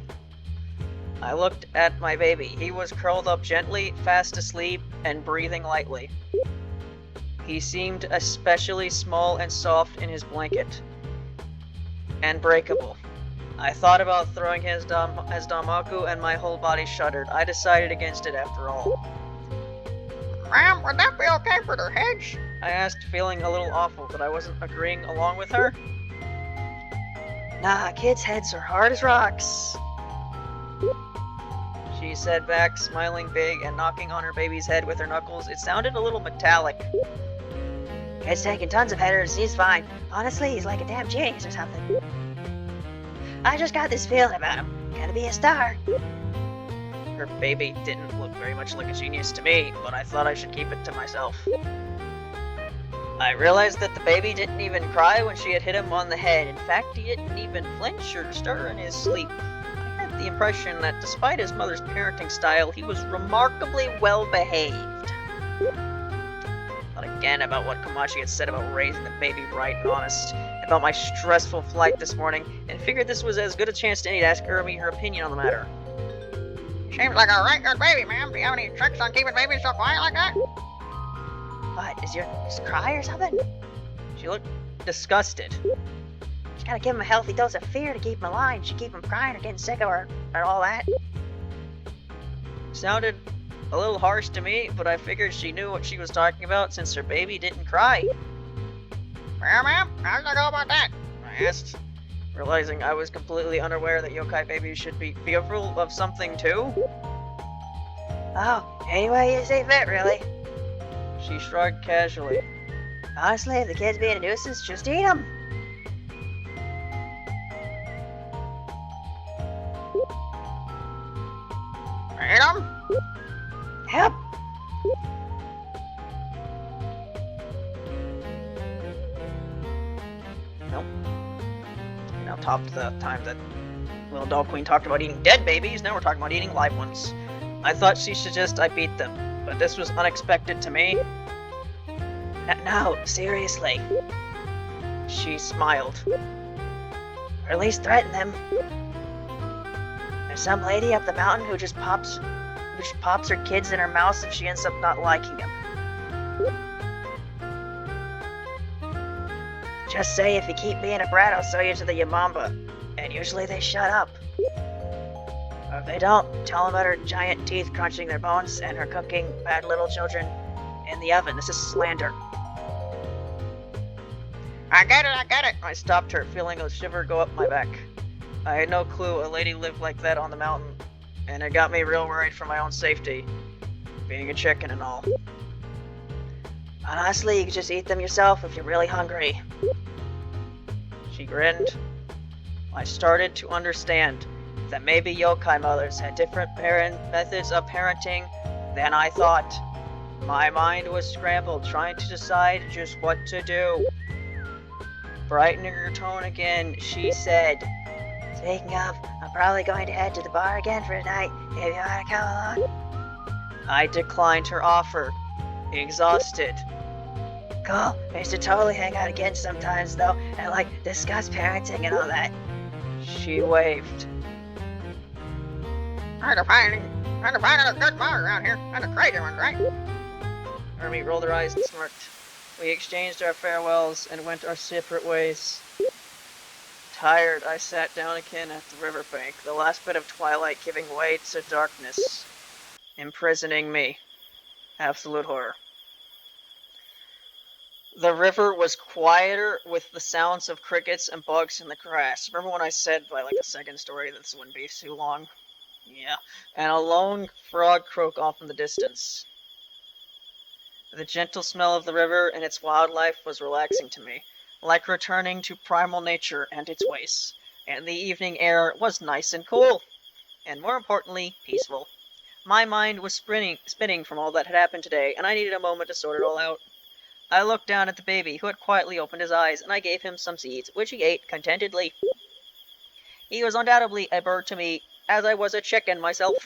I looked at my baby. He was curled up gently, fast asleep, and breathing lightly. He seemed especially small and soft in his blanket. And breakable. I thought about throwing him as Danmaku, and my whole body shuddered. I decided against it after all. Ma'am, would that be okay for their heads? I asked, feeling a little awful that I wasn't agreeing along with her. Nah, kids' heads are hard as rocks. She said back, smiling big and knocking on her baby's head with her knuckles. It sounded a little metallic. Kid's taking tons of headers, he's fine. Honestly, he's like a damn genius or something. I just got this feeling about him. Gonna be a star. Her baby didn't look very much like a genius to me, but I thought I should keep it to myself. I realized that the baby didn't even cry when she had hit him on the head. In fact, he didn't even flinch or stir in his sleep. I had the impression that despite his mother's parenting style, he was remarkably well behaved. But I again about what Komachi had said about raising the baby right and honest, about my stressful flight this morning, and figured this was as good a chance to any to ask Urmi her opinion on the matter. Seems like a right good baby, ma'am. Do you have any tricks on keeping babies so quiet like that? What, is your cry or something? She looked disgusted. You gotta give him a healthy dose of fear to keep him alive. She keep him crying or getting sick of her and all that. Sounded a little harsh to me, but I figured she knew what she was talking about since her baby didn't cry. Well, ma'am, how's that go about that? I asked, realizing I was completely unaware that yokai babies should be fearful of something too. Oh, any way you see fit, really. She shrugged casually. Honestly, if the kid's being a nuisance, just eat him. Eat 'em? Yep. Nope. Now topped the time that Little Doll Queen talked about eating dead babies, now we're talking about eating live ones. I thought she suggested I beat them, but this was unexpected to me. No, seriously. She smiled. Or at least threaten them. There's some lady up the mountain who just pops her kids in her mouth if she ends up not liking them. Just say, if you keep being a brat, I'll sell you to the Yamamba. And usually they shut up. Or if they don't, tell them about her giant teeth crunching their bones and her cooking bad little children in the oven. This is slander. I get it. I stopped her, feeling a shiver go up my back. I had no clue a lady lived like that on the mountain, and it got me real worried for my own safety, being a chicken and all. Honestly, you could just eat them yourself if you're really hungry. She grinned. I started to understand that maybe yokai mothers had different methods of parenting than I thought. My mind was scrambled, trying to decide just what to do. Brightening her tone again, she said, Speaking of, I'm probably going to head to the bar again for tonight. If you want to come along. I declined her offer, exhausted. Cool. We should totally hang out again sometimes, though, and discuss parenting and all that. She waved. Hard to find a good bar around here. And a crazy one, right? Urmi rolled her eyes and smirked. We exchanged our farewells and went our separate ways. Tired, I sat down again at the riverbank, the last bit of twilight giving way to darkness, imprisoning me. Absolute horror. The river was quieter with the sounds of crickets and bugs in the grass. Remember when I said by the second story that this wouldn't be too long? Yeah. And a lone frog croak off in the distance. The gentle smell of the river and its wildlife was relaxing to me, like returning to primal nature and its ways. And the evening air was nice and cool, and more importantly, peaceful. My mind was spinning from all that had happened today, and I needed a moment to sort it all out. I looked down at the baby, who had quietly opened his eyes, and I gave him some seeds, which he ate contentedly. He was undoubtedly a bird to me, as I was a chicken myself.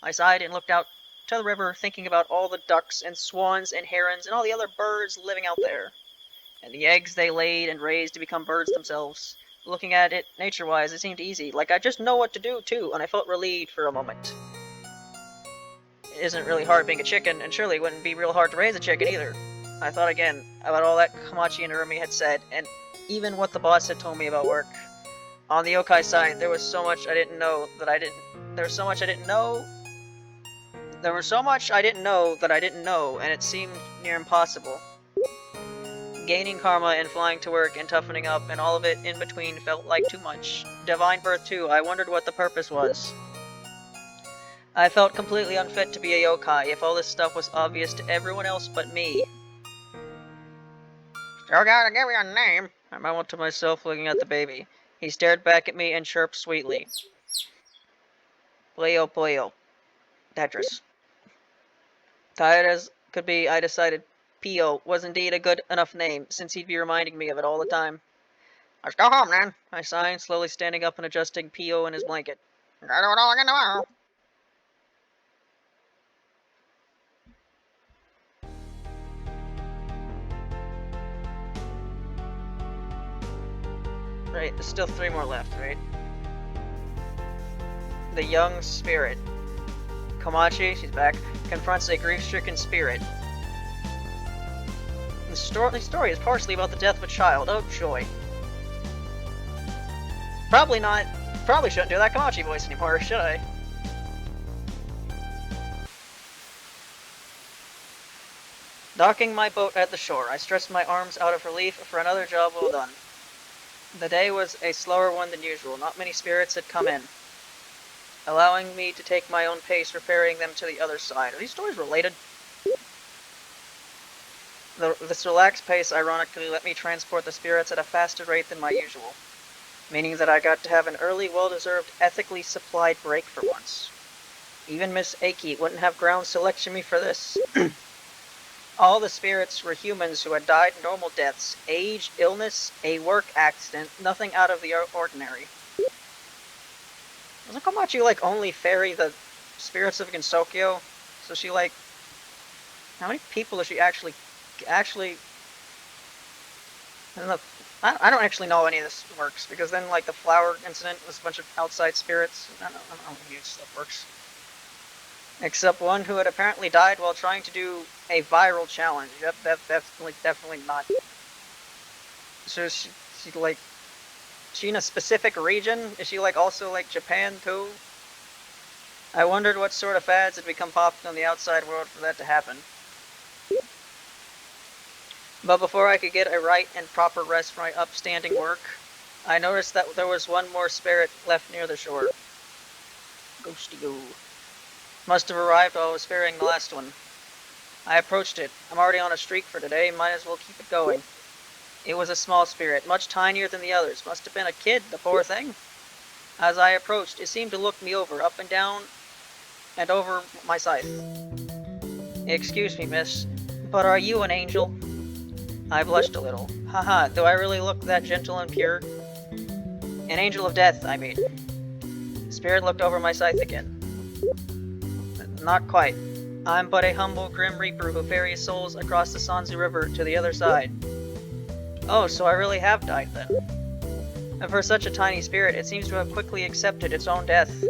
I sighed and looked out to the river, thinking about all the ducks and swans and herons and all the other birds living out there, and the eggs they laid and raised to become birds themselves. Looking at it nature-wise, it seemed easy, like I just know what to do too, and I felt relieved for a moment. It isn't really hard being a chicken, and surely it wouldn't be real hard to raise a chicken either. I thought again about all that Komachi and Urumi had said, and even what the boss had told me about work. On the yokai side, there was so much I didn't know that I didn't know, and it seemed near impossible. Gaining karma and flying to work and toughening up and all of it in between felt like too much. Divine birth too, I wondered what the purpose was. I felt completely unfit to be a yokai if all this stuff was obvious to everyone else but me. Still gotta give you a name. I mumbled to myself, looking at the baby. He stared back at me and chirped sweetly. Pleo Pleo. Tetris. Tired as could be, I decided Pio was indeed a good enough name, since he'd be reminding me of it all the time. Let's go home then. I sighed, slowly standing up and adjusting Pio in his blanket. Gotta do it all again tomorrow. Right, there's still 3 more left, right? The young spirit. Komachi, she's back, confronts a grief-stricken spirit. The story is partially about the death of a child. Oh, joy. Probably shouldn't do that Komachi voice anymore, should I? Docking my boat at the shore, I stretched my arms out of relief for another job well done. The day was a slower one than usual. Not many spirits had come in, allowing me to take my own pace for ferrying them to the other side. Are these stories related? This relaxed pace ironically let me transport the spirits at a faster rate than my usual, meaning that I got to have an early, well-deserved, ethically supplied break for once. Even Miss Aki wouldn't have grounds to lecture me for this. All the spirits were humans who had died normal deaths, age, illness, a work accident, nothing out of the ordinary. Doesn't Komachi, like, only ferry the spirits of Gensoko? So she, like... How many people does she actually... I don't know. I don't actually know how any of this works, because then, like, the flower incident was a bunch of outside spirits. I don't know how any of this stuff works. Except one who had apparently died while trying to do a viral challenge. Yep, that's like, definitely not. So she like... Is she in a specific region? Is she, like, also, like, Japan, too? I wondered what sort of fads had become popular in the outside world for that to happen. But before I could get a right and proper rest from my upstanding work, I noticed that there was one more spirit left near the shore. Ghosty go. Must have arrived while I was ferrying the last one. I approached it. I'm already on a streak for today, might as well keep it going. It was a small spirit, much tinier than the others. Must have been a kid, the poor thing. As I approached, it seemed to look me over, up and down, and over my scythe. Excuse me, miss, but are you an angel? I blushed a little. Haha, do I really look that gentle and pure? An angel of death, I mean. The spirit looked over my scythe again. Not quite. I'm but a humble Grim Reaper who ferries souls across the Sanzu River to the other side. Oh, so I really have died then. And for such a tiny spirit, it seems to have quickly accepted its own death.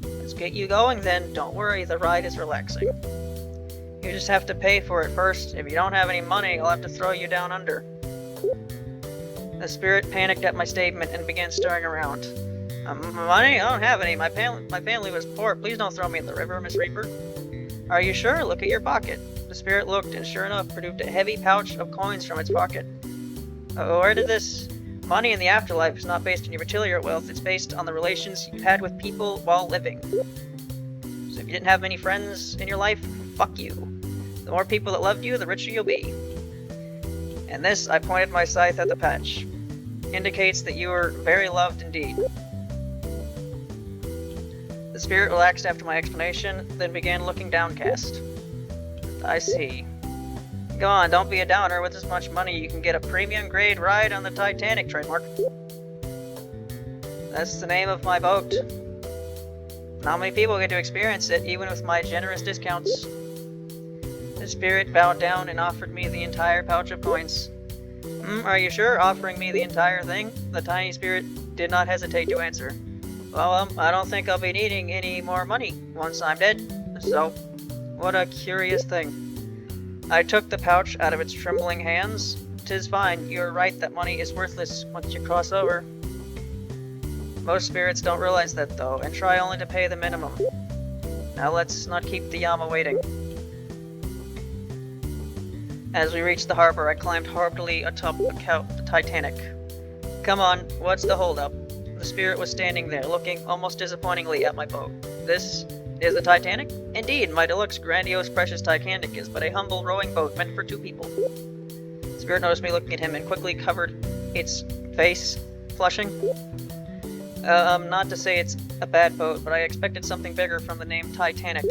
Let's get you going then. Don't worry, the ride is relaxing. You just have to pay for it first. If you don't have any money, I'll have to throw you down under. The spirit panicked at my statement and began stirring around. Money? I don't have any. My family was poor. Please don't throw me in the river, Miss Reaper. Are you sure? Look at your pocket. The spirit looked and sure enough produced a heavy pouch of coins from its pocket. Where did this... Money in the afterlife is not based on your material wealth, it's based on the relations you had with people while living. So if you didn't have many friends in your life, fuck you. The more people that loved you, the richer you'll be. And this, I pointed my scythe at the patch, indicates that you are very loved indeed. The spirit relaxed after my explanation, then began looking downcast. I see. Go on, don't be a downer. With this much money, you can get a premium grade ride on the Titanic, trademark. That's the name of my boat. Not many people get to experience it, even with my generous discounts. The spirit bowed down and offered me the entire pouch of coins. Are you sure? Offering me the entire thing? The tiny spirit did not hesitate to answer. Well, I don't think I'll be needing any more money once I'm dead. So, what a curious thing. I took the pouch out of its trembling hands. 'Tis fine, you're right that money is worthless once you cross over. Most spirits don't realize that though, and try only to pay the minimum. Now let's not keep the Yama waiting. As we reached the harbor, I climbed haughtily atop the Titanic. Come on, what's the holdup? The spirit was standing there, looking almost disappointingly at my boat. This is the Titanic? Indeed, my deluxe, grandiose, precious Titanic is but a humble rowing boat meant for 2 people. The spirit noticed me looking at him and quickly covered its face, flushing. Not to say it's a bad boat, but I expected something bigger from the name Titanic.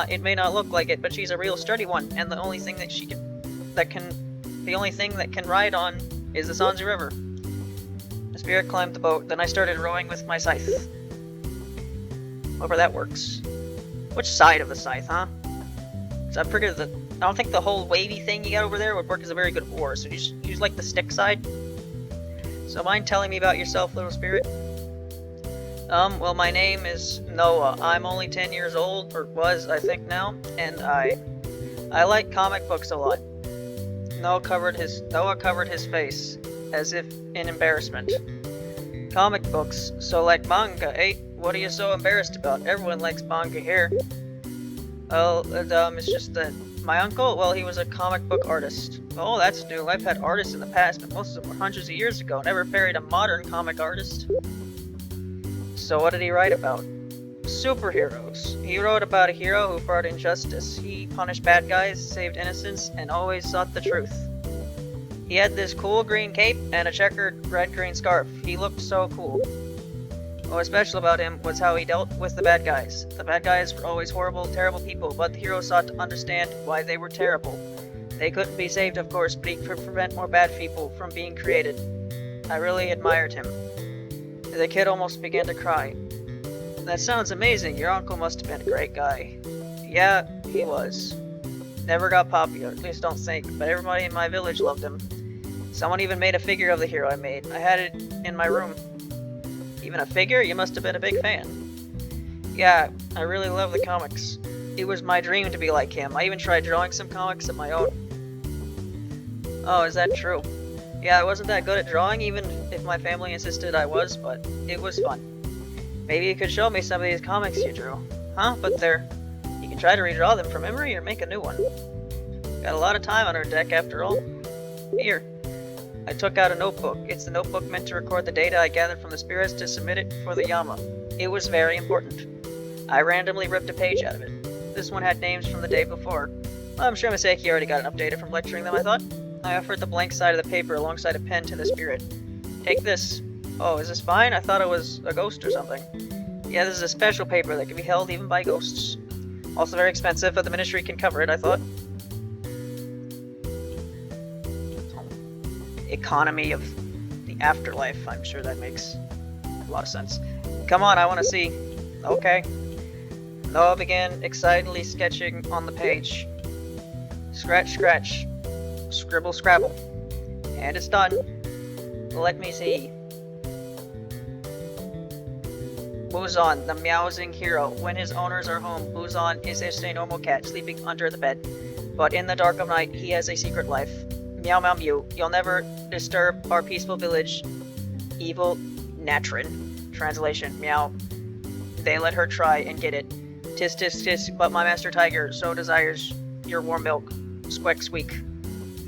It may not look like it, but she's a real sturdy one, and the only thing that can ride on is the Sanzu River. The spirit climbed the boat, then I started rowing with my scythe. However that works. Which side of the scythe, huh? So I don't think the whole wavy thing you got over there would work as a very good oar, so just use like the stick side. So mind telling me about yourself, little spirit? Well, my name is Noah. I'm only 10 years old, or was, I think now, and I like comic books a lot. Noah covered his face, as if in embarrassment. Comic books, so like manga, eh? What are you so embarrassed about? Everyone likes manga here. Well, it's just that my uncle, well, he was a comic book artist. Oh, that's new. I've had artists in the past, but most of them were hundreds of years ago. Never married a modern comic artist. So what did he write about? Superheroes. He wrote about a hero who fought injustice. He punished bad guys, saved innocents, and always sought the truth. He had this cool green cape and a checkered red-green scarf. He looked so cool. What was special about him was how he dealt with the bad guys. The bad guys were always horrible, terrible people, but the hero sought to understand why they were terrible. They couldn't be saved, of course, but he could prevent more bad people from being created. I really admired him. The kid almost began to cry. That sounds amazing. Your uncle must have been a great guy. Yeah, he was. Never got popular, at least don't think, but everybody in my village loved him. Someone even made a figure of the hero I made. I had it in my room. Even a figure? You must have been a big fan. Yeah, I really love the comics. It was my dream to be like him. I even tried drawing some comics of my own. Oh, is that true? Yeah, I wasn't that good at drawing, even if my family insisted I was, but it was fun. Maybe you could show me some of these comics you drew. Huh? But you can try to redraw them from memory or make a new one. Got a lot of time on our deck after all. Here. I took out a notebook. It's the notebook meant to record the data I gathered from the spirits to submit it for the Yama. It was very important. I randomly ripped a page out of it. This one had names from the day before. Well, I'm sure Misaki already got it updated from lecturing them, I thought. I offered the blank side of the paper alongside a pen to the spirit. Take this. Oh, is this fine? I thought it was a ghost or something. Yeah, this is a special paper that can be held even by ghosts. Also very expensive, but the ministry can cover it, I thought. Economy of the afterlife. I'm sure that makes a lot of sense. Come on, I want to see. Okay. Noah began excitedly sketching on the page. Scratch, scratch. Scribble, scrabble. And it's done. Let me see. Buzan, the meowsing hero. When his owners are home, Buzan is just a normal cat sleeping under the bed. But in the dark of night, he has a secret life. Meow meow mew. You'll never disturb our peaceful village. Evil Natrin. Translation. Meow. They let her try and get it. Tis tis tis, but my master tiger so desires your warm milk. Squeak squeak.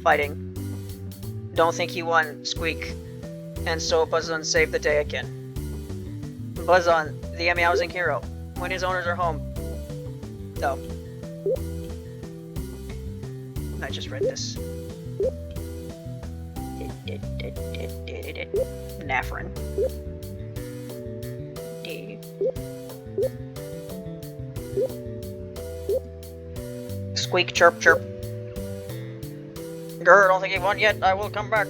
Fighting. Don't think he won. Squeak. And so Buzzon saved the day again. Buzzon, the meowsing hero. When his owners are home. Oh. I just read this. Nafrin. Squeak, chirp, chirp. Grr, don't think he won yet. I will come back.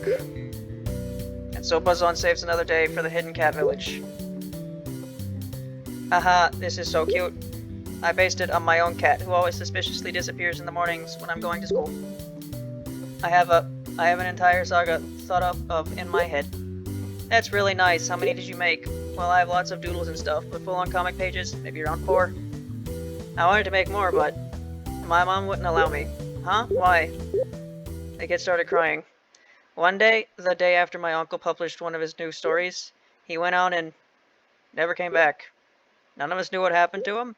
And so Buzzon saves another day for the hidden cat village. Haha, this is so cute. I based it on my own cat, who always suspiciously disappears in the mornings when I'm going to school. I have an entire saga thought up of in my head. That's really nice. How many did you make? Well, I have lots of doodles and stuff, but full-on comic pages, maybe around 4. I wanted to make more, but my mom wouldn't allow me. Huh? Why? The kid started crying. One day, the day after my uncle published one of his new stories, he went out and never came back. None of us knew what happened to him.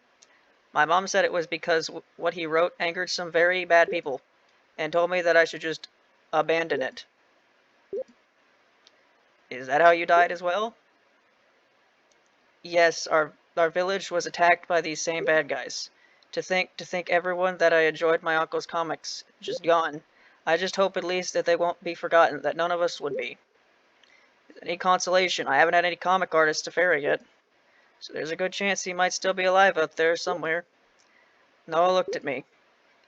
My mom said it was because what he wrote angered some very bad people, and told me that I should just abandon it. Is that how you died as well? Yes, our village was attacked by these same bad guys. To think everyone that I enjoyed my uncle's comics just gone. I just hope at least that they won't be forgotten, that none of us would be. Any consolation, I haven't had any comic artists to ferry yet. So there's a good chance he might still be alive out there somewhere. Noah looked at me.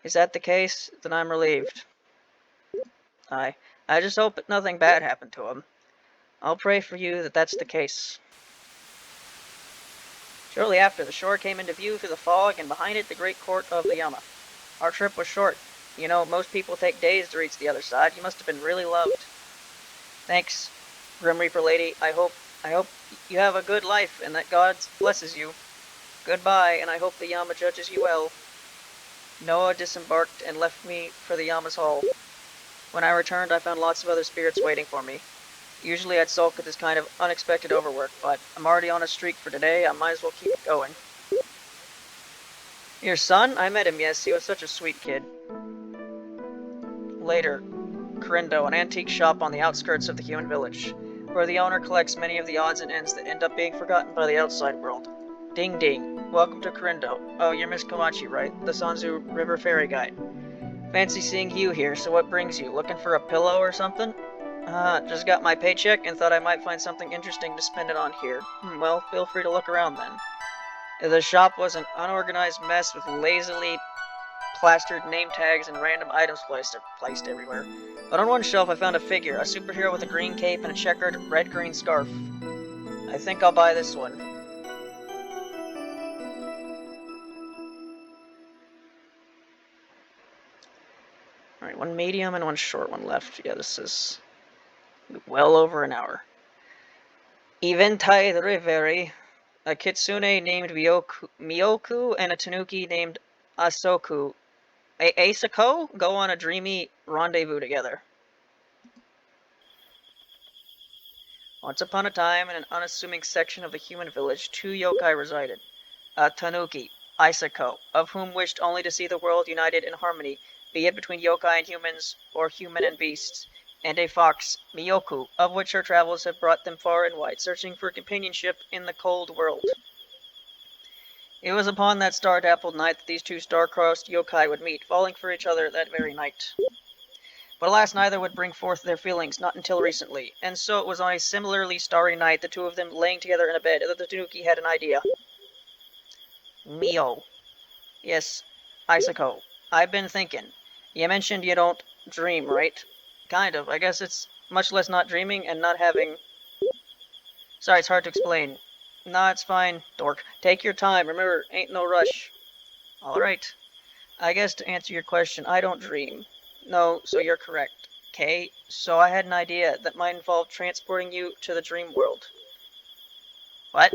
Is that the case? Then I'm relieved. I just hope that nothing bad happened to him. I'll pray for you that that's the case. Shortly after, the shore came into view through the fog, and behind it, the great court of the Yama. Our trip was short. You know, most people take days to reach the other side. You must have been really loved. Thanks. Grim Reaper lady, I hope you have a good life and that God blesses you. Goodbye, and I hope the Yama judges you well. Noah disembarked and left me for the Yama's hall. When I returned, I found lots of other spirits waiting for me. Usually I'd sulk at this kind of unexpected overwork, but I'm already on a streak for today, I might as well keep it going. Your son? I met him, yes, he was such a sweet kid. Later, Corindo, an antique shop on the outskirts of the human village, where the owner collects many of the odds and ends that end up being forgotten by the outside world. Ding ding. Welcome to Corindo. Oh, you're Miss Komachi, right? The Sanzu River Ferry Guide. Fancy seeing you here, so what brings you? Looking for a pillow or something? Just got my paycheck and thought I might find something interesting to spend it on here. Well, feel free to look around then. The shop was an unorganized mess with lazily plastered name tags and random items placed everywhere. But on one shelf I found a figure, a superhero with a green cape and a checkered red-green scarf. I think I'll buy this one. Alright, one medium and one short one left. Yeah, this is well over an hour. Eventai the Riveri, a kitsune named Miyoku and a tanuki named Asoku. Asako go on a dreamy rendezvous together. Once upon a time, in an unassuming section of the human village, two yokai resided. A tanuki, Isako, of whom wished only to see the world united in harmony, be it between yokai and humans, or human and beasts, and a fox, Miyoku, of which her travels have brought them far and wide, searching for companionship in the cold world. It was upon that star-dappled night that these two star-crossed yokai would meet, falling for each other that very night. But alas, neither would bring forth their feelings, not until recently, and so it was on a similarly starry night, the two of them laying together in a bed, that the tanuki had an idea. Mio. Yes, Isako. I've been thinking. You mentioned you don't dream, right? Kind of. I guess it's much less not dreaming and not having... Sorry, it's hard to explain. Nah, it's fine, dork. Take your time. Remember, ain't no rush. Alright. I guess to answer your question, I don't dream. No, so you're correct. Okay, so I had an idea that might involve transporting you to the dream world. What?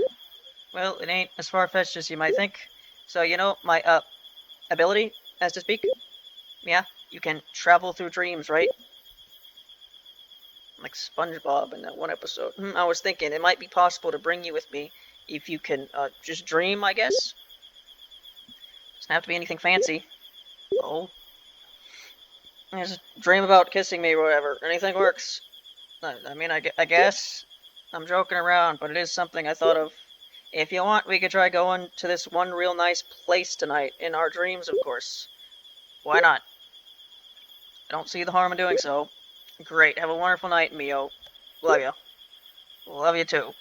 Well, it ain't as far-fetched as you might think. So, you know, my, ability, as to speak? Yeah, you can travel through dreams, right? Like SpongeBob in that one episode. I was thinking it might be possible to bring you with me if you can, just dream, I guess? Doesn't have to be anything fancy. Oh. Just dream about kissing me or whatever. Anything works. I mean, I guess. I'm joking around, but it is something I thought of. If you want, we could try going to this one real nice place tonight. In our dreams, of course. Why not? I don't see the harm in doing so. Great. Have a wonderful night, Mio. Love you. Love you too.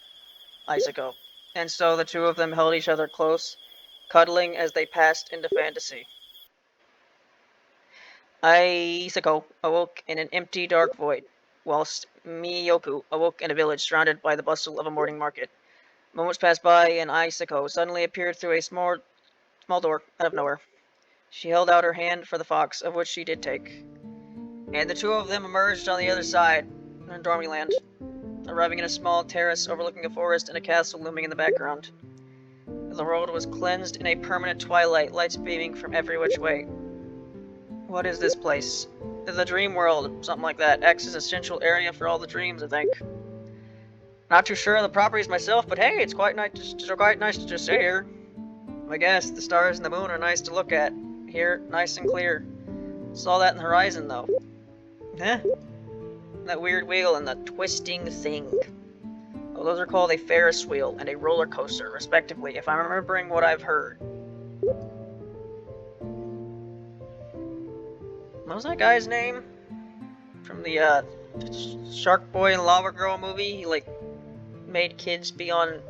Isako. And so the two of them held each other close, cuddling as they passed into fantasy. Isako awoke in an empty, dark void, whilst Miyoku awoke in a village surrounded by the bustle of a morning market. Moments passed by, and Isako suddenly appeared through a small door out of nowhere. She held out her hand for the fox, of which she did take. And the two of them emerged on the other side, in Dormyland, arriving in a small terrace overlooking a forest and a castle looming in the background. The world was cleansed in a permanent twilight, lights beaming from every which way. What is this place? The dream world, something like that. X is a central area for all the dreams, I think. Not too sure of the properties myself, but hey, it's quite nice to just sit here. I guess the stars and the moon are nice to look at. Here, nice and clear. Saw that in the horizon, though. Huh? That weird wheel and the twisting thing. Oh, those are called a Ferris wheel and a roller coaster, respectively, if I'm remembering what I've heard. What was that guy's name? From the, Shark Boy and Lava Girl movie? He, like, made kids be on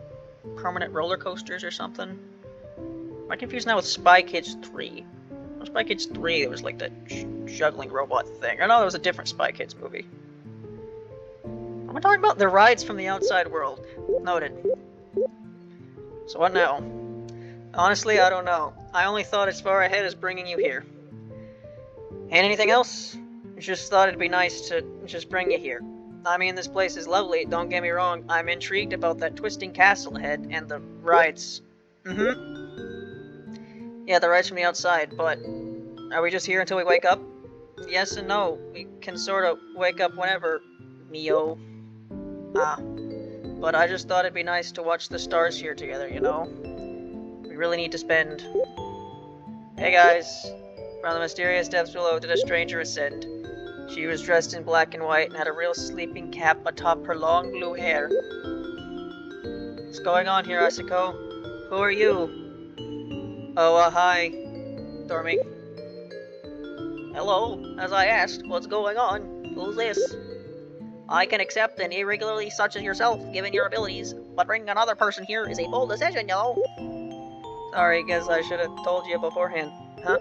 permanent roller coasters or something? Am I confused now with Spy Kids 3? Well, Spy Kids 3, it was like that juggling robot thing. Or no, it was a different Spy Kids movie. Am I talking about the rides from the outside world? Noted. So what now? Honestly, I don't know. I only thought as far ahead as bringing you here. And anything else? Just thought it'd be nice to just bring you here. I mean, this place is lovely, don't get me wrong. I'm intrigued about that twisting castle ahead and the rides. Yeah, the rides from the outside, but are we just here until we wake up? Yes and no. We can sort of wake up whenever, Mio. Ah. But I just thought it'd be nice to watch the stars here together, you know? We really need to spend... Hey guys! From the mysterious depths below did a stranger ascend. She was dressed in black and white and had a real sleeping cap atop her long blue hair. What's going on here, Asako? Who are you? Oh, hi, Dormy. Hello, as I asked, what's going on? Who's this? I can accept an irregularly such as yourself, given your abilities, but bringing another person here is a bold decision, you know? Sorry, guess I should have told you beforehand. Huh?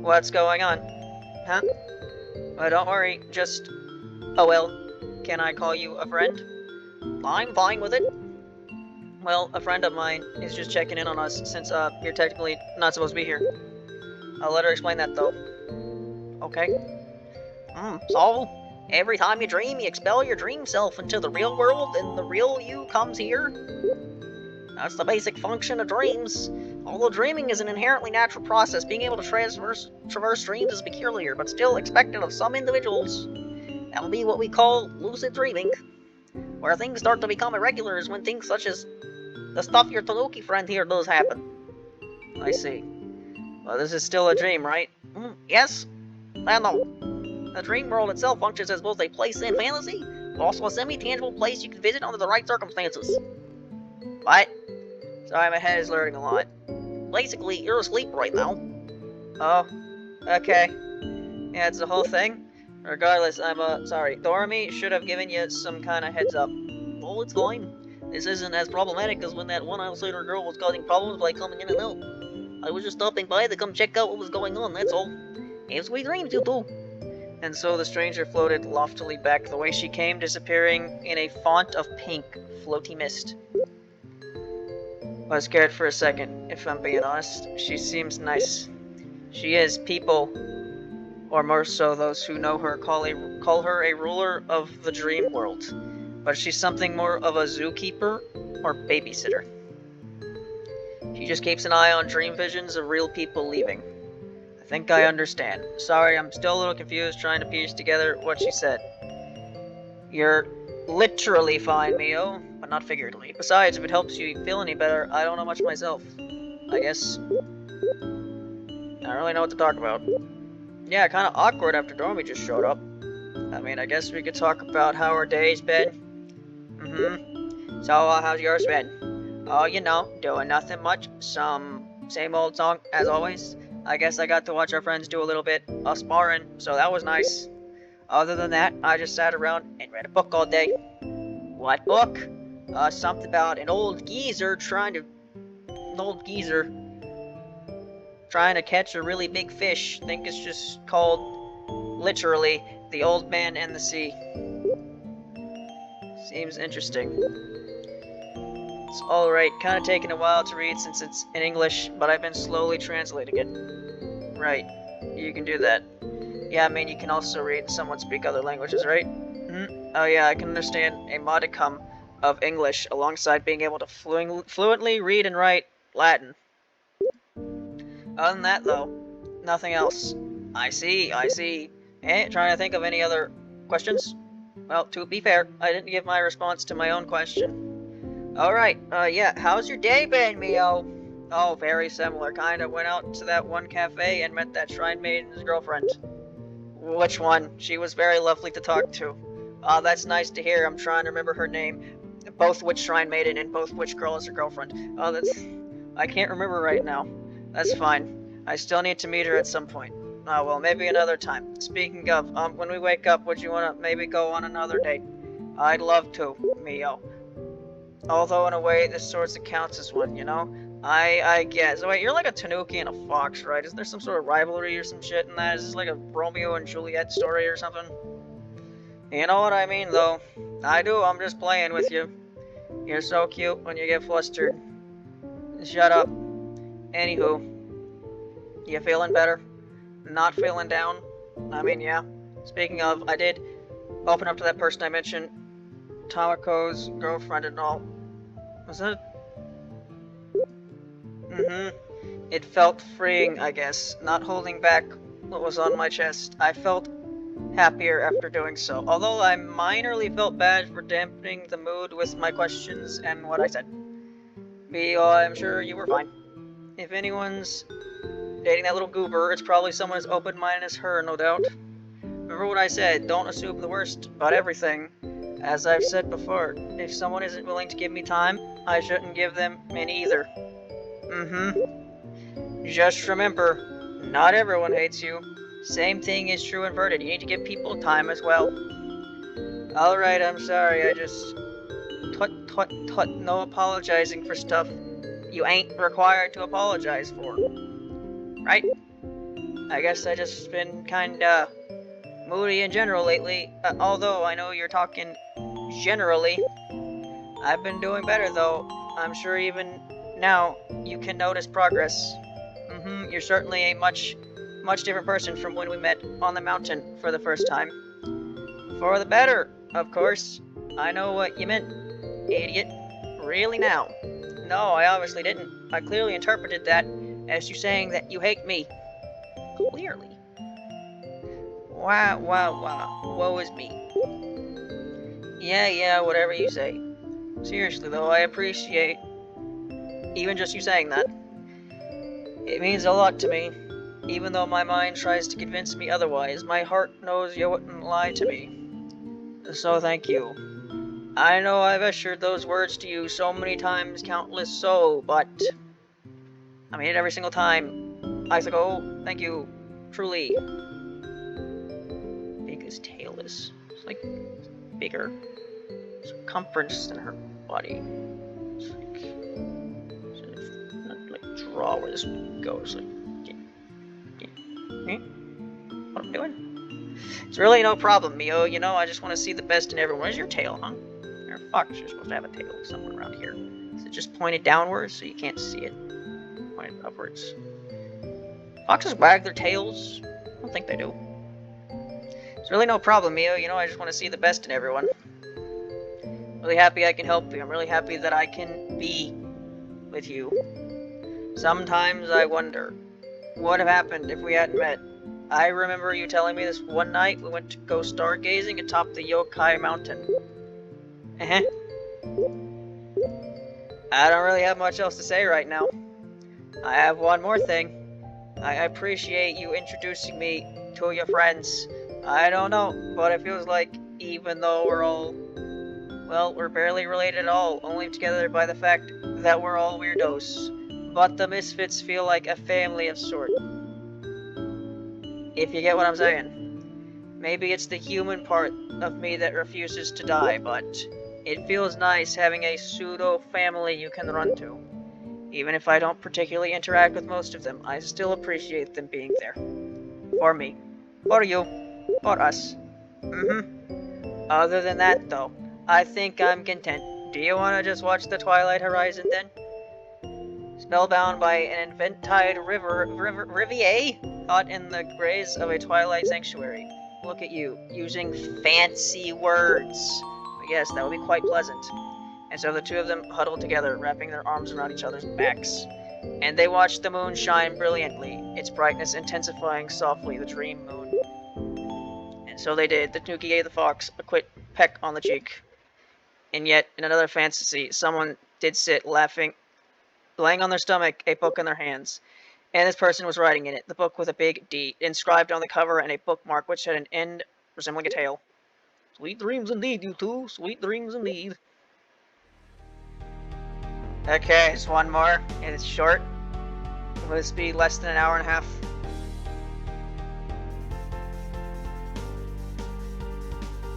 What's going on? Huh? Well, don't worry, just... Oh well, can I call you a friend? I'm fine with it. Well, a friend of mine is just checking in on us, since, you're technically not supposed to be here. I'll let her explain that, though. Okay. So, every time you dream, you expel your dream self into the real world, and the real you comes here? That's the basic function of dreams. Although dreaming is an inherently natural process, being able to traverse dreams is peculiar, but still expected of some individuals. That will be what we call lucid dreaming. Where things start to become irregular is when things such as the stuff your Tanuki friend here does happen. I see. Well, this is still a dream, right? Yes. And no. The dream world itself functions as both a place in fantasy, but also a semi-tangible place you can visit under the right circumstances. What? Sorry, my head is learning a lot. Basically, you're asleep right now. Oh, okay. Yeah, it's the whole thing. Regardless, I'm, sorry. Dormy should have given you some kind of heads up. Oh, it's fine. This isn't as problematic as when that one outsider girl was causing problems by coming in and out. I was just stopping by to come check out what was going on, that's all. Have sweet dreams, you too. And so the stranger floated loftily back the way she came, disappearing in a font of pink, floaty mist. I was scared for a second, if I'm being honest. She seems nice. She is. People, or more so those who know her, call her a ruler of the dream world. But she's something more of a zookeeper or babysitter. She just keeps an eye on dream visions of real people leaving. I think I understand. Sorry, I'm still a little confused trying to piece together what she said. You're literally fine, Mio, but not figuratively. Besides, if it helps you feel any better, I don't know much myself. I guess... I don't really know what to talk about. Yeah, kinda awkward after Dormy just showed up. I mean, I guess we could talk about how our day's been. So, how's yours been? Oh, you know, doing nothing much. Some same old song, as always. I guess I got to watch our friends do a little bit of sparring, so that was nice. Other than that, I just sat around and read a book all day. What book? Something about an old geezer trying to catch a really big fish. I think it's just called, literally, The Old Man and the Sea. Seems interesting. It's alright, kinda taking a while to read since it's in English, but I've been slowly translating it. Right, you can do that. Yeah, I mean, you can also read and somewhat speak other languages, right? Oh yeah, I can understand a modicum of English alongside being able to fluently read and write Latin. Other than that, though, nothing else. I see. Trying to think of any other questions? Well, to be fair, I didn't give my response to my own question. Alright, yeah, how's your day been, Mio? Oh, very similar. Kinda went out to that one cafe and met that shrine maiden's girlfriend. Which one? She was very lovely to talk to. That's nice to hear. I'm trying to remember her name. Both which shrine maiden and both which girl is her girlfriend. I can't remember right now. That's fine. I still need to meet her at some point. Oh, well, maybe another time. Speaking of, when we wake up, would you want to maybe go on another date? I'd love to, Mio. Although, in a way, this sort of counts as one, you know? I guess. Wait, you're like a Tanuki and a fox, right? Is there some sort of rivalry or some shit in that? Is this like a Romeo and Juliet story or something? You know what I mean, though. I do, I'm just playing with you. You're so cute when you get flustered. Shut up. Anywho. You feeling better? Not feeling down? I mean, yeah. Speaking of, I did open up to that person I mentioned, Tamako's girlfriend and all. Was that? It felt freeing, I guess, not holding back what was on my chest. I felt happier after doing so, although I minorly felt bad for dampening the mood with my questions and what I said. I'm sure you were fine. If anyone's dating that little goober, it's probably someone as open-minded as her, no doubt. Remember what I said, don't assume the worst about everything. As I've said before, if someone isn't willing to give me time, I shouldn't give them any either. Just remember, not everyone hates you. Same thing is true inverted. You need to give people time as well. Alright, I'm sorry, I just... Tut, no apologizing for stuff you ain't required to apologize for. Right? I guess I just been kinda moody in general lately, although I know you're talking generally. I've been doing better though. I'm sure even now you can notice progress. You're certainly a much different person from when we met on the mountain for the first time. For the better, of course. I know what you meant, idiot. Really now? No, I obviously didn't. I clearly interpreted that as you saying that you hate me. Clearly. Wow, woe is me. Yeah, whatever you say. Seriously though, I appreciate even just you saying that. It means a lot to me. Even though my mind tries to convince me otherwise, my heart knows you wouldn't lie to me. So thank you. I know I've ushered those words to you so many times, countless so, but I mean it every single time. I think, oh, thank you, truly. Big as tail is. It's like bigger circumference than her body. It's like draw where this goes. Like, what am I doing? It's really no problem, Mio. You know, I just want to see the best in everyone. Where's your tail, huh? You're a fox. You're supposed to have a tail somewhere around here. Is it just pointed downwards so you can't see it? Pointed upwards. Foxes wag their tails. I don't think they do. It's really no problem, Mio. You know, I just want to see the best in everyone. Really happy I can help you. I'm really happy that I can be with you. Sometimes I wonder, what would have happened if we hadn't met? I remember you telling me this one night we went to go stargazing atop the Yokai Mountain. I don't really have much else to say right now. I have one more thing. I appreciate you introducing me to your friends. I don't know, but it feels like even though we're all... well, we're barely related at all, only together by the fact that we're all weirdos. But the Misfits feel like a family of sorts. If you get what I'm saying. Maybe it's the human part of me that refuses to die, but it feels nice having a pseudo-family you can run to. Even if I don't particularly interact with most of them, I still appreciate them being there. For me. For you. For us. Other than that, though, I think I'm content. Do you want to just watch the Twilight Horizon, then? Spellbound by an infantile rivier caught in the grays of a twilight sanctuary. Look at you, using fancy words. But yes, that would be quite pleasant. And so the two of them huddled together, wrapping their arms around each other's backs. And they watched the moon shine brilliantly, its brightness intensifying softly, the dream moon. And so they did. The Tanuki gave the fox a quick peck on the cheek. And yet, in another fantasy, someone did sit laughing, laying on their stomach, a book in their hands. And this person was writing in it, the book with a big D, inscribed on the cover and a bookmark which had an end resembling a tail. Sweet dreams indeed, you two. Sweet dreams indeed. Okay, it's one more, and it's short. Will this be less than an hour and a half?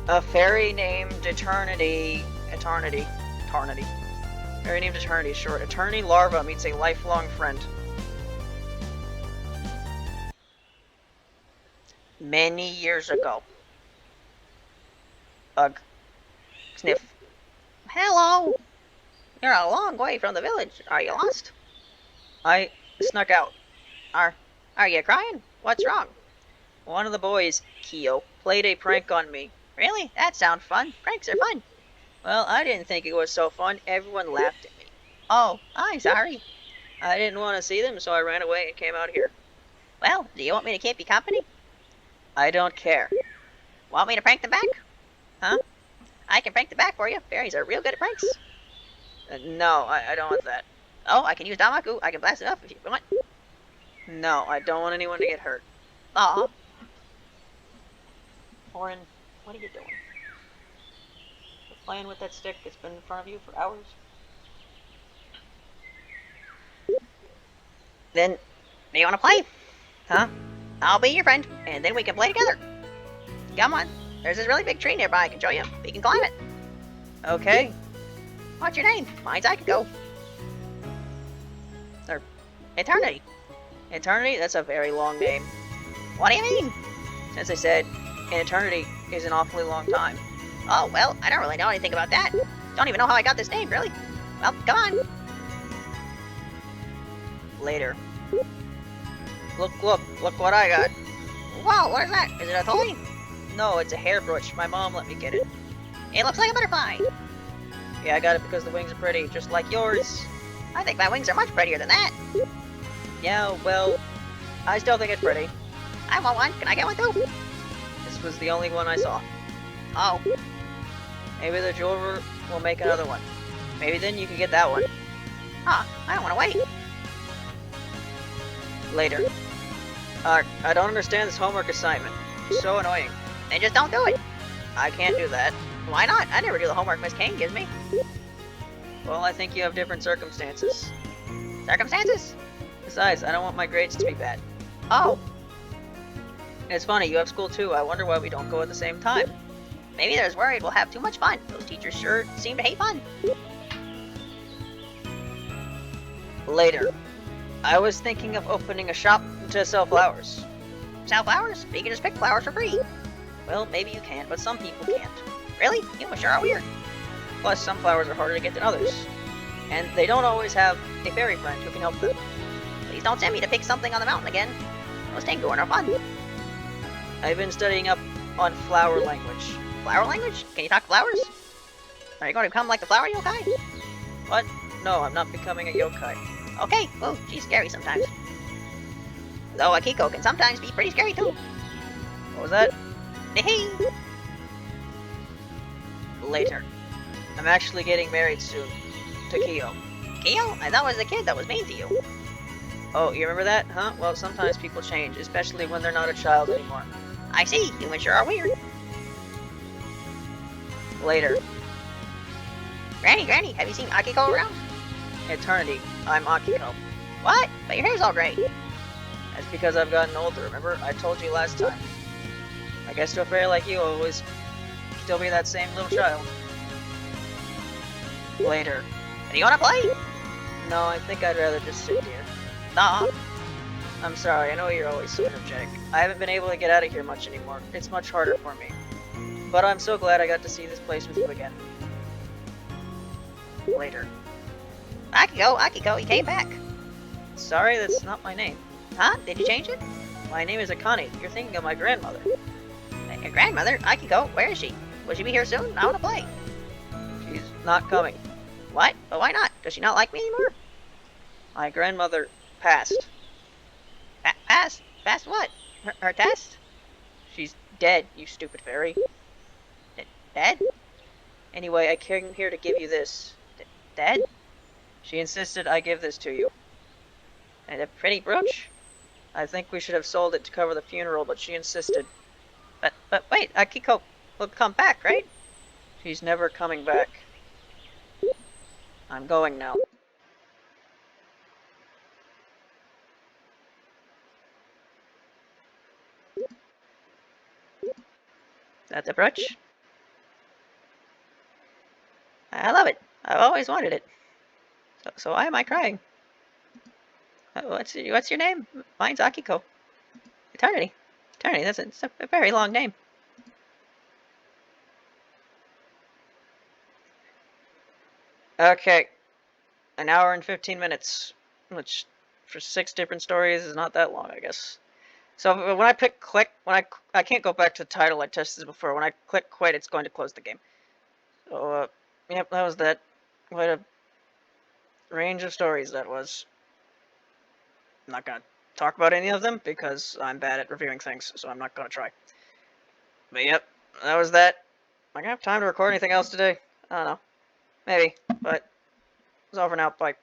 A fairy named Eternity. Fairy named Eternity, short. Eternity larva meets a lifelong friend. Many years ago. Ugh. Sniff. Hello! You're a long way from the village. Are you lost? I snuck out. Are you crying? What's wrong? One of the boys, Kyo, played a prank on me. Really? That sounds fun. Pranks are fun. Well, I didn't think it was so fun. Everyone laughed at me. Oh, I'm sorry. I didn't want to see them, so I ran away and came out here. Well, do you want me to keep you company? I don't care. Want me to prank them back? Huh? I can prank them back for you. Fairies are real good at pranks. No, I don't want that. Oh, I can use Damaku. I can blast it up if you want. No, I don't want anyone to get hurt. Aw. Orin, what are you doing? You're playing with that stick that's been in front of you for hours? Then, do you want to play? Huh? I'll be your friend, and then we can play together. Come on. There's this really big tree nearby I can show you. We can climb it. Okay. What's your name? Mine's Akiko. Or Eternity. Eternity? That's a very long name. What do you mean? Since I said, an eternity is an awfully long time. Oh, well, I don't really know anything about that. Don't even know how I got this name, really. Well, come on. Later. Look what I got. Whoa, what is that? Is it a toy? No, it's a hairbrush. My mom let me get it. It looks like a butterfly. Yeah, I got it because the wings are pretty, just like yours. I think my wings are much prettier than that. Yeah, well, I still think it's pretty. I want one. Can I get one too? This was the only one I saw. Oh, Maybe the jeweler will make another one. Maybe then you can get that one. huh. I don't want to wait. Later. I don't understand this homework assignment. It's so annoying. Then just don't do it. I can't do that. Why not? I never do the homework Miss Kane gives me. Well, I think you have different circumstances. Circumstances? Besides, I don't want my grades to be bad. Oh, It's funny, you have school too. I wonder why we don't go at the same time. maybe they're worried we'll have too much fun. Those teachers sure seem to hate fun. Later. I was thinking of opening a shop to sell flowers. Sell flowers? You can just pick flowers for free. Well, maybe you can, but some people can't. Really? You sure are weird. Plus, some flowers are harder to get than others. And they don't always have a fairy friend who can help them. Please don't send me to pick something on the mountain again. Those Tenguin are fun. I've been studying up on flower language. Flower language? Can you talk to flowers? Are you going to become like the flower yokai? What? No, I'm not becoming a yokai. Okay. Oh, she's scary sometimes. Though Akiko can sometimes be pretty scary too. What was that? Hey. Later. I'm actually getting married soon. To Kyo. Kyo? I thought it was the kid that was mean to you. Oh, you remember that? Huh? Well, sometimes people change, especially when they're not a child anymore. I see. Humans sure are weird. Later. Granny, have you seen Akiko around? Eternity. I'm Akiko. What? But your hair's all gray. That's because I've gotten older, remember? I told you last time. I guess to a fairy like you, I'll always still be that same little child. Later. Do you want to play? No, I think I'd rather just sit here. Nah. I'm sorry, I know you're always so energetic. I haven't been able to get out of here much anymore. It's much harder for me. But I'm so glad I got to see this place with you again. Later. Akiko, you came back. Sorry, that's not my name. Huh? Did you change it? My name is Akane. You're thinking of my grandmother. Your grandmother? Akiko, where is she? Will she be here soon? I want to play. She's not coming. What? But why not? Does she not like me anymore? My grandmother passed. Passed? Passed what? Her test? She's dead, you stupid fairy. Dead? Anyway, I came here to give you this. Dead? She insisted I give this to you. And a pretty brooch? I think we should have sold it to cover the funeral, but she insisted. But wait, Akiko will come back, right? She's never coming back. I'm going now. That the brooch? I love it. I've always wanted it. So why am I crying? What's your name? Mine's Akiko. Eternity. Eternity. That's a very long name. Okay. An hour and 15 minutes. Which, for 6 different stories, is not that long, I guess. So when I pick quit, I can't go back to the title I tested before. When I click quit, it's going to close the game. So yep, that was that. Quite a range of stories that was. I'm not gonna talk about any of them because I'm bad at reviewing things, so I'm not gonna try. But yep, that was that. Am I gonna have time to record anything else today? I don't know. Maybe, but it's over now. Bye.